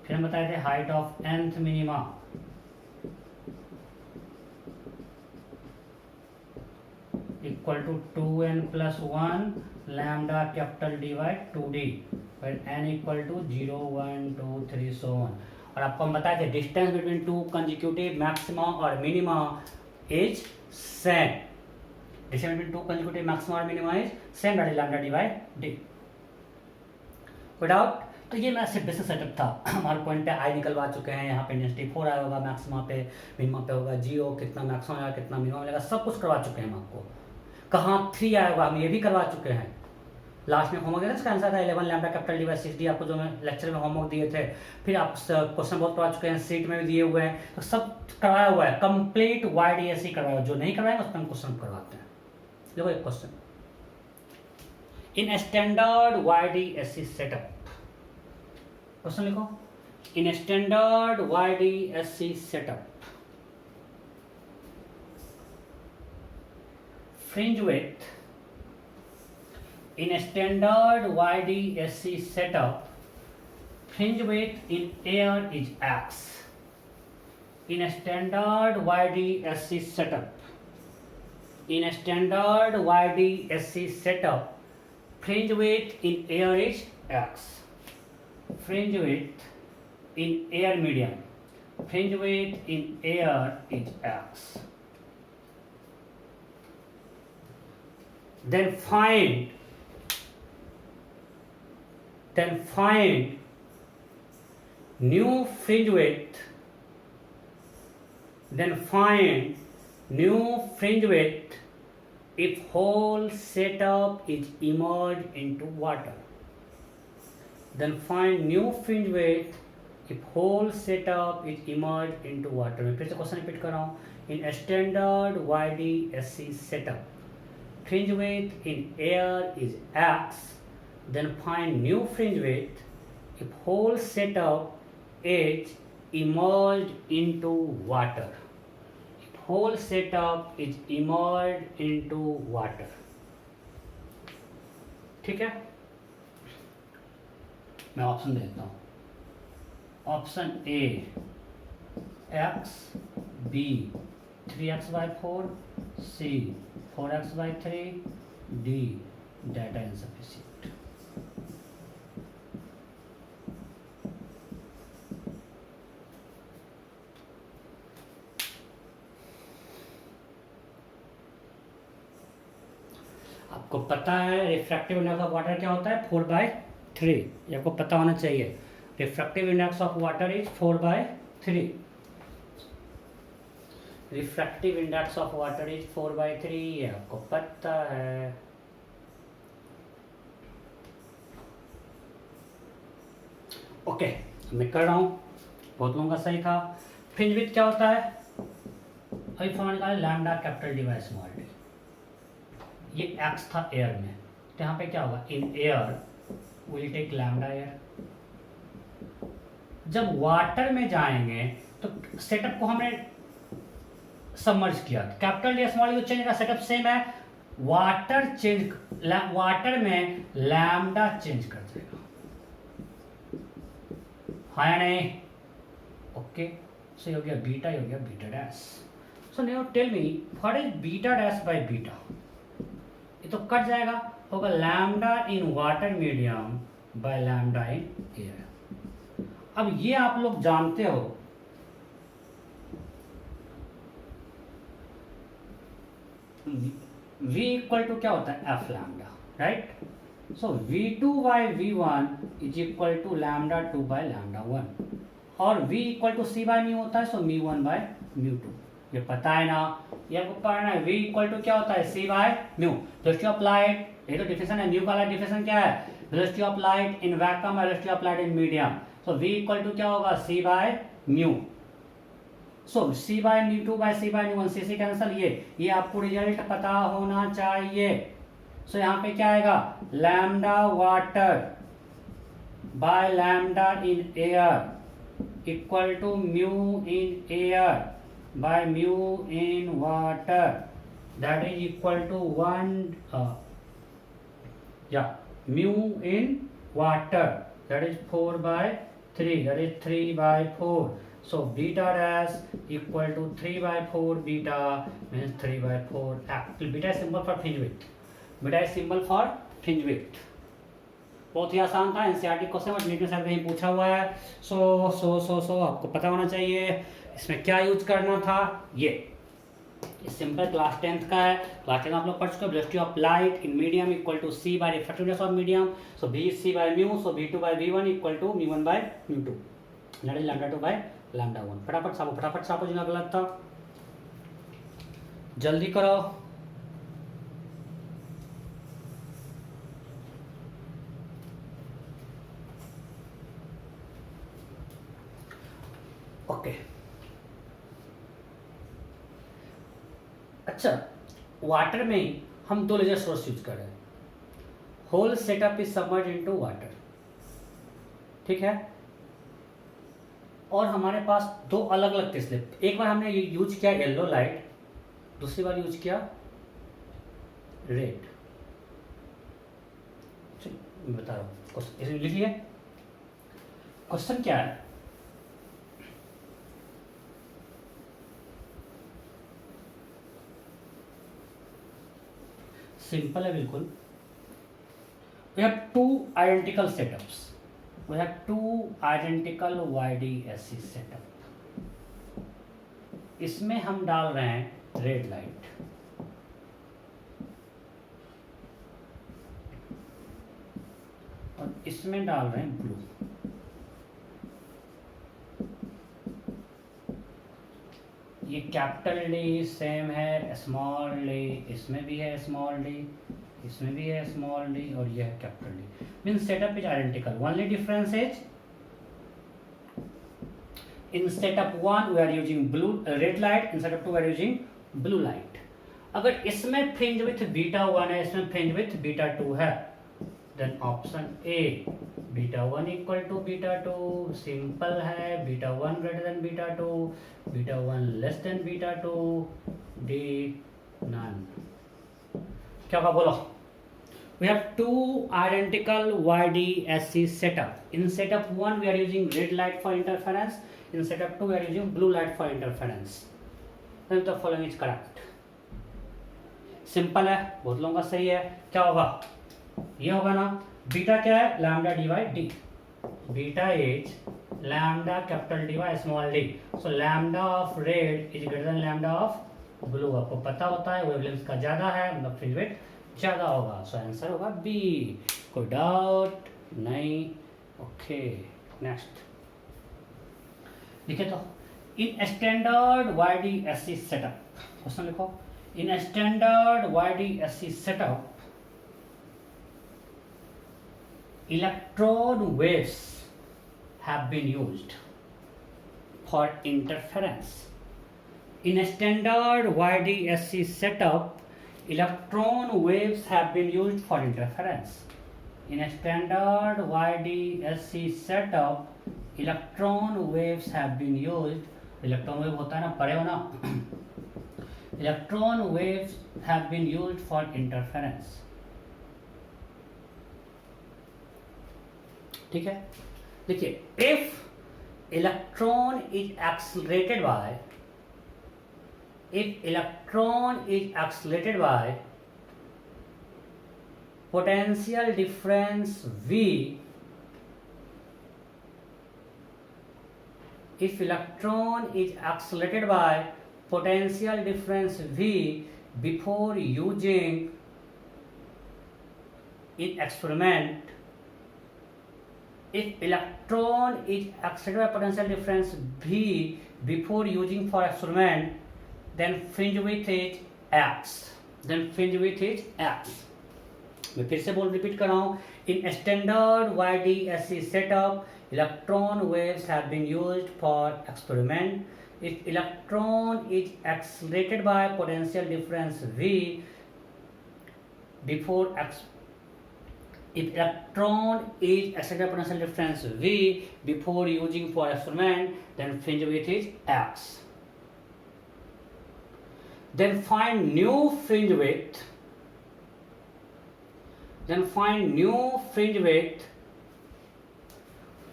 A: फिर हम बताए थे height of nth minima equal to 2n plus 1 lambda capital D by 2d, फिर n equal to 0 1 2 3 so on। और आपको हम बताए थे distance between two consecutive maxima और minima is same, distance between two consecutive maxima और minima is same, that is lambda D by D. कोई doubt? तो ये मेरा सिर्फ बेसिक सेटअप था। हमारे पॉइंट पे आई निकलवा चुके हैं, यहाँ पे इंटेंसिटी 4 आया होगा, मैक्सिमा पे मिनिमा पे होगा जीरो, कितना मैक्सिमा आएगा कितना मिनिमा मिलेगा, सब कुछ करवा चुके हैं हम आपको। कहाँ 3 आया होगा हम ये भी करवा चुके हैं। लास्ट में होमवर्क है इसका आंसर था 11 lambda capital D by 6d, आपको जो मैं लेक्चर में होमवर्क दिए थे। फिर आप क्वेश्चन बहुत करवा चुके हैं, सीट में भी दिए हुए हैं, तो सब करवाया हुआ है, कंप्लीट वाईडीएससी करवाया हुआ। जो नहीं करवाएंगे उस पर हम क्वेश्चन करवाते हैं। देखो एक question, in standard YDSC setup, question लिखो, in standard YDSC setup fringe width in a standard YDSC setup, fringe width in air is x. In a standard YDSC setup, in a standard YDSC setup, fringe width in air is x. Fringe width in air medium, fringe width in air is x. Then find new fringe width, if whole setup is immersed into water. Then find new fringe width if whole setup is immersed into water. मैं फिर से question repeat कर रहा हूँ, in a standard YDSC setup, fringe width in air is x, then find new fringe width if whole setup is immersed into water. If whole setup is immersed into water. ठीक है, मैं option देता हूँ। Option A x, b 3x/4, c 4x/3, d data insufficient। आपको पता है refractive index of water क्या होता है 4/3, ये आपको पता होना चाहिए। Refractive index of water is 4/3। Refractive index of water is 4/3, ये आपको पता है। ओके, मैं कर रहा हूं, बहुत लोगों का सही था। फ्रिंज विड्थ क्या होता है, अभी फॉर्मूला निकाले lambda capital D by small D. ये एक्स था एयर में, तो यहाँ पे क्या होगा, in air will take lambda air. जब वाटर में जाएंगे तो सेटअप को हमने सबमर्ज किया, capital D small D change का सेटअप सेम है, वाटर में लैम्डा चेंज कर देगा, हाँ या नहीं? ओके, सो हो गया बीटा, हो गया beta dash. So now tell me what is beta dash by beta? ये तो कट जाएगा, होगा lambda in water medium by lambda in air. अब ये आप लोग जानते हो, v इक्वल टू क्या होता है F lambda, right. So v2 by v1 is equal to lambda 2 by lambda 1 और v equal to c by mu होता है, सो μ1 बाई μ2। ये पता है ना, ये आपको पढ़ना है। v इक्वल टू क्या होता है c by mu, velocity of light, ये तो डिफिनेशन है। म्यू का डिफिनेशन क्या है, velocity of light in vacuum, velocity of light in medium. So v equal to क्या होगा c by mu. So c by mu by c by mu, c cancel, ये आपको रिजल्ट पता होना चाहिए। सो यहाँ पे क्या आएगा, lambda water by lambda in air equal to mu in air by mu in water, that is equal to 1 mu in water, that is 4/3, that is 3/4। So beta dash equal to 3/4, beta means 3/4. Actually beta is symbol for fringe width, beta is symbol for fringe width। बहुत ही आसान था, NCERT question but NEET में शायद कहीं पूछा हुआ है। सो आपको पता होना चाहिए इसमें क्या यूज करना था। ये सिंपल क्लास 10th का है, क्लास 10 आप लोग पढ़ चुके हैं। Velocity of light in medium equal to c by refractiveness of medium, so v is c by mu, so v2 by v1 equal to μ1 by μ2, that is lambda 2 by lambda 1। फटाफट छापो जिन्हें गलत था, जल्दी करो। ओके अच्छा, water में ही हम दो लेजर सोर्स यूज कर रहे हैं। Whole setup is submerge into water, ठीक है। और हमारे पास दो अलग अलग टेस्ले, एक बार हमने यूज किया येलो लाइट, दूसरी बार यूज किया रेड। बता रहा हूँ, इसे लिखिए। क्वेश्चन क्या है, सिंपल है बिल्कुल। We have two identical setups, we have two identical YDSC setup। इसमें हम डाल रहे हैं रेड लाइट, और इसमें डाल रहे हैं ब्लू। ये कैपिटल डी सेम है, स्मॉल डी इसमें भी है, स्मॉल डी इसमें भी है, स्मॉल डी, और यह है capital D. Means setup is identical, only difference is in setup 1 we are using blue red light, in setup 2 we are using blue light. अगर इसमें फ्रिंज विथ बीटा 1 है, इसमें फ्रिंज विथ बीटा 2 है, then option A beta 1 equal to beta 2, simple है। Beta 1 greater than beta 2, beta 1 less than beta 2, D none. क्या होगा बोलो। We have two identical YDSC setup. In setup 1 we are using red light for interference. In setup 2 we are using blue light for interference. Then the following is correct. Simple है, बहुत लोगों का सही है। क्या होगा, ये होगा ना, बीटा क्या है, lambda D by D. Beta is lambda capital D by small D. So lambda of red is greater then lambda of blue. आपको पता होता है वेवलेंथ का ज्यादा है, मतलब फ्रिंज विड्थ ज्यादा होगा। सो आंसर होगा बी। कोई डाउट नहीं? ओके नेक्स्ट लिखे तो, in standard YDSC setup, question लिखो। In standard YDSC setup electron waves have been used for interference. In a standard YDSC setup, electron waves have been used for interference. In a standard YDSC setup, electron waves have been used. Electron wave होता है ना, पढ़े हो ना? Electron waves have been used for interference. ठीक है, देखिए, if electron is accelerated by potential difference V, if electron is accelerated by potential difference V before using in experiment, if electron is accelerated by potential difference V before using for experiment, then fringe width is x. Then fringe width is x. मैं फिर से repeat कर रहा हूँ. In standard YDSC setup, electron waves have been used for experiment. If electron is accelerated by potential difference V before if electron is accelerated by potential difference V before using for experiment, then fringe width is x. Then find new fringe width. Then find new fringe width.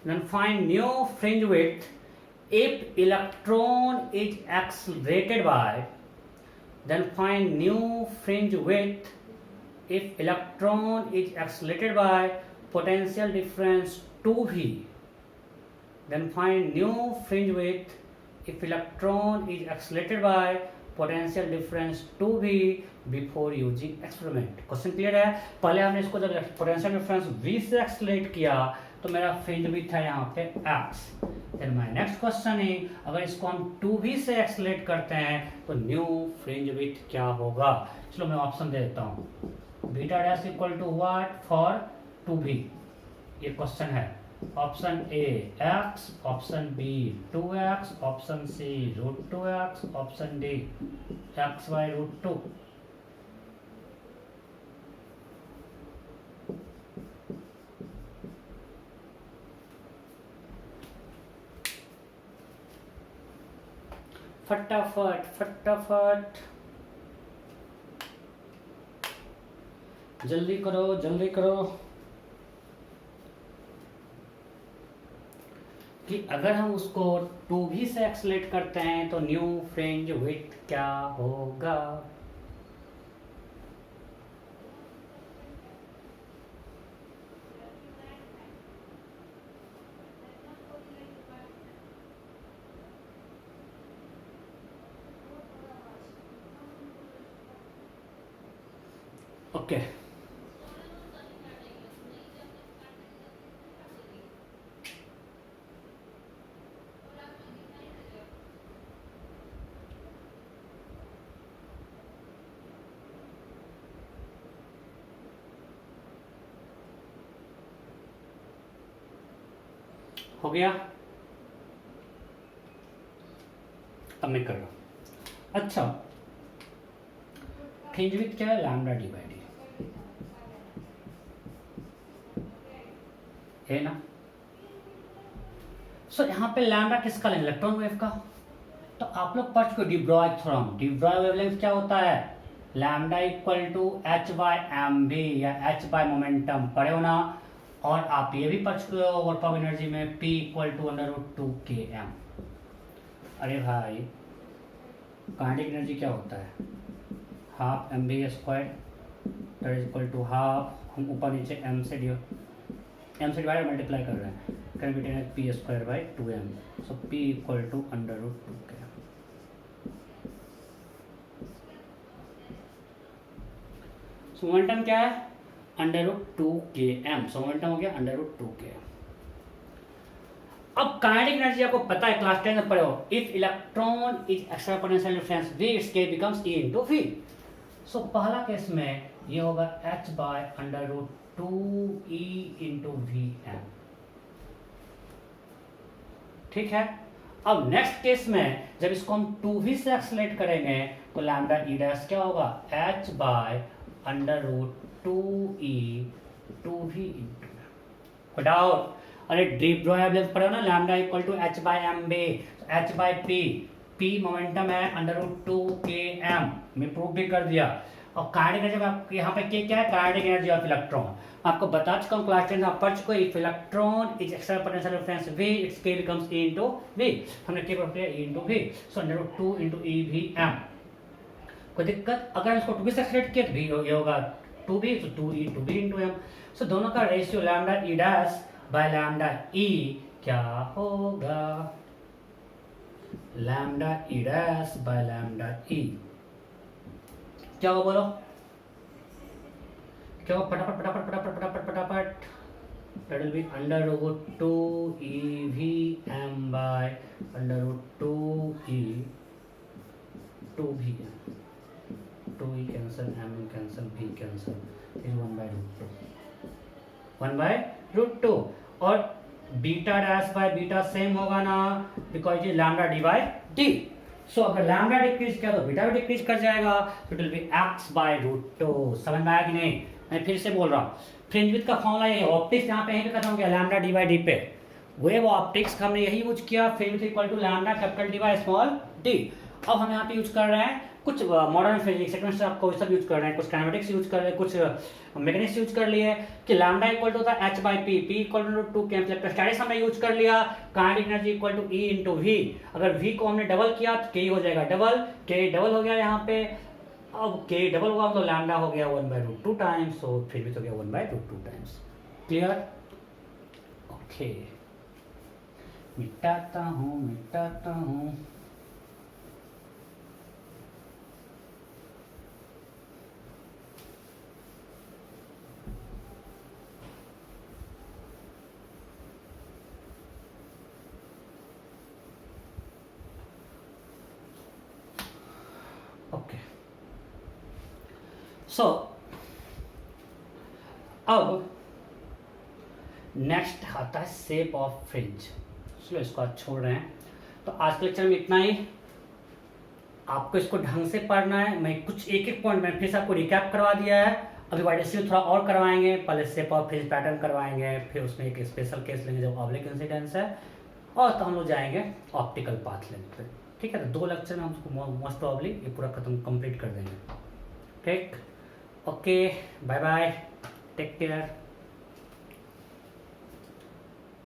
A: Then find new fringe width if electron is accelerated by. Then find new fringe width if electron is accelerated by potential difference 2V. Then find new fringe width if electron is accelerated by potential difference 2V before using experiment. Question clear है. पहले हमने इसको जब potential difference V से एक्सलेट किया तो मेरा fringe width है यहाँ पे x. Then my next question है, अगर इसको हम 2V से एक्सलेट करते हैं तो न्यू फ्रिंज विड्थ क्या होगा. चलो मैं ऑप्शन दे देता हूँ. Beta dash equal to what for 2V. ये क्वेश्चन है. Option A x, option B 2x, option C √2x, option D x/√2. फटाफट फटाफट जल्दी करो जल्दी करो. कि अगर हम उसको 2V से एक्सलेट करते हैं तो न्यू फ्रिंज विड्थ क्या होगा. ओके हो गया. अब मैं कर रहा हूं. अच्छा, फ्रिंज विड्थ क्या है? लैम्डा डी बाई डी है ना. सो यहाँ पे लैम्डा किसका लेंगे? इलेक्ट्रॉन वेव का. तो आप लोग पढ़ चुके de Broglie theorem. De Broglie wavelength क्या होता है? Lambda equal to h by M B या h बाय मोमेंटम. पढ़े हो ना. और आप ये भी पढ़ चुके हो वर्क ऑफ एनर्जी में P इक्वल टू √2km. अरे भाई काइनेटिक एनर्जी क्या होता है? Half M B square that is equal to half. हम ऊपर नीचे m से डिवाइड मल्टीप्लाई कर रहे हैं. Can be ten P square by 2m. So P equal to √2km. So momentum क्या है? √2km. सो मोमेंटम हो गया √2km. अब काइनेटिक एनर्जी आपको पता है, क्लास 10 में पढ़े हो. If electron is extra potential difference V, it's के बिकम्स E into V. सो पहला केस में ये होगा h by √2e into Vm. ठीक है. अब नेक्स्ट केस में जब इसको हम 2V से एक्सलेट करेंगे तो लैम्डा ई डैश क्या होगा? h by √2e 2V into doubt. अरे डी ब्रॉय वेवलेंथ पढ़े हो ना. Lambda equal to h by M B, h by p momentum है √2km. मैं प्रूव भी कर दिया. और काइनेटिक एनर्जी आप यहाँ पे क्या है? Kinetic energy of electron. आपको बता चुका हूँ क्लास 10 आप पढ़ चुके हो. If electron is extra potential difference V, it's के बिकम्स E into V. हमने क्या पढ़ लिया? E into V. सो √2 into EVm. कोई दिक्कत? अगर इसको 2V से एक्सलेट किया तो भी होगा 2V, तो 2E 2V into m. So दोनों का ratio lambda E dash by lambda E क्या होगा? Lambda E dash by lambda E. क्या होगा बोलो, क्या होगा, फटाफट फटाफट फटाफट फटाफट फटाफट, that will be under root 2 EVM by under root 2 E 2V 2E cancel, M cancel, V cancel, is 1 by root 2, 1 by root 2, और beta dash by beta same होगा ना, बिकॉज ये लैम्डा डी बाई डी। सो अगर lambda decrease किया तो beta भी decrease कर जाएगा, तो it will be X by root 2। समझ में आया कि नहीं? मैं फिर से बोल रहा हूँ, फ्रिंज विड्थ का फॉर्मूला ये, ऑप्टिक्स यहाँ पे यहीं पे खत्म हो गया, लैम्डा डी बाई डी पे, वेव ऑप्टिक्स हमने यही यूज किया, fringe width equal to lambda capital D by small D. अब हम यहाँ पे यूज कर रहे हैं कुछ मॉडर्न फिजिक्स सेकंड आपको सब यूज कर रहे हैं, कुछ काइनेमेटिक्स यूज कर रहे हैं, कुछ मैकेनिक्स यूज कर लिए कि लैम्डा इक्वल टू होता है H by P, P equal to root 2 के, इलेक्ट्रोस्टैटिक्स हमने यूज कर लिया, kinetic energy equal to E into V, अगर वी को हमने डबल किया तो के हो जाएगा डबल, के डबल हो गया यहाँ पे, अब के डबल हुआ तो लैम्डा हो गया 1 बाई रूट 2 टाइम्स, सो फिर भी तो गया 1 by root 2 times. Clear? Okay, मिटाता हूँ ओके। सो अब नेक्स्ट आता है शेप ऑफ फ्रिंज, चलो इसको आज छोड़ रहे हैं। तो आज के लेक्चर में इतना ही, आपको इसको ढंग से पढ़ना है, मैं कुछ एक एक पॉइंट में फिर से आपको रिकैप करवा दिया है, अभी वाइडेसी थोड़ा और करवाएंगे, पहले शेप ऑफ फ्रिंज पैटर्न करवाएंगे, फिर उसमें एक स्पेशल केस लेंगे जब ऑब्लिक इंसिडेंस है, और तो हम लोग जाएंगे ऑप्टिकल पाथ लेंथ पे। ठीक है, तो 2 लेक्चर में हम उसको मोस्ट प्रॉब्ली ये पूरा खत्म कंप्लीट कर देंगे। ठीक, okay, bye bye, take care.